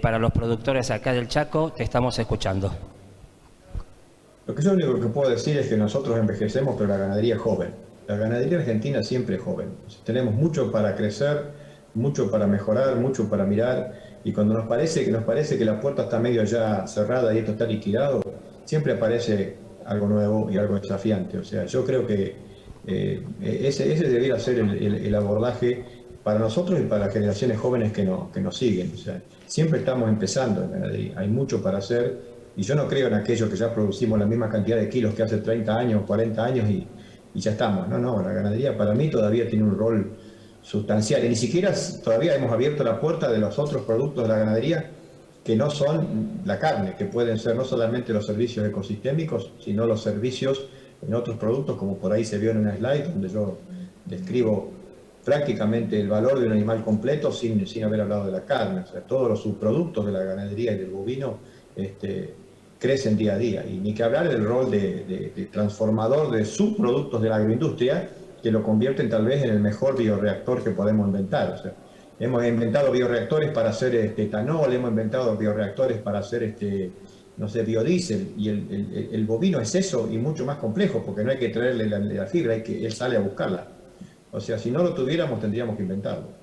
para los productores acá del Chaco, te estamos escuchando. Lo que yo único que puedo decir es que nosotros envejecemos, pero la ganadería es joven. La ganadería argentina siempre es joven. Tenemos mucho para crecer, mucho para mejorar, mucho para mirar, y cuando nos parece que la puerta está medio ya cerrada y esto está liquidado, siempre aparece algo nuevo y algo desafiante. O sea, yo creo que ese debería ser el abordaje para nosotros y para las generaciones jóvenes que nos siguen. O sea, siempre estamos empezando en ganadería, hay mucho para hacer, y yo no creo en aquello que ya producimos la misma cantidad de kilos que hace 30 años, 40 años y ya estamos. No, la ganadería para mí todavía tiene un rol sustancial, y ni siquiera todavía hemos abierto la puerta de los otros productos de la ganadería que no son la carne, que pueden ser no solamente los servicios ecosistémicos, sino los servicios en otros productos, como por ahí se vio en una slide donde yo describo prácticamente el valor de un animal completo sin haber hablado de la carne. O sea, todos los subproductos de la ganadería y del bovino crecen día a día, y ni que hablar del rol de transformador de subproductos de la agroindustria, que lo convierten tal vez en el mejor bioreactor que podemos inventar. O sea, hemos inventado bioreactores para hacer etanol, hemos inventado bioreactores para hacer biodiesel, y el bovino es eso y mucho más complejo, porque no hay que traerle la fibra, él sale a buscarla. O sea, si no lo tuviéramos tendríamos que inventarlo.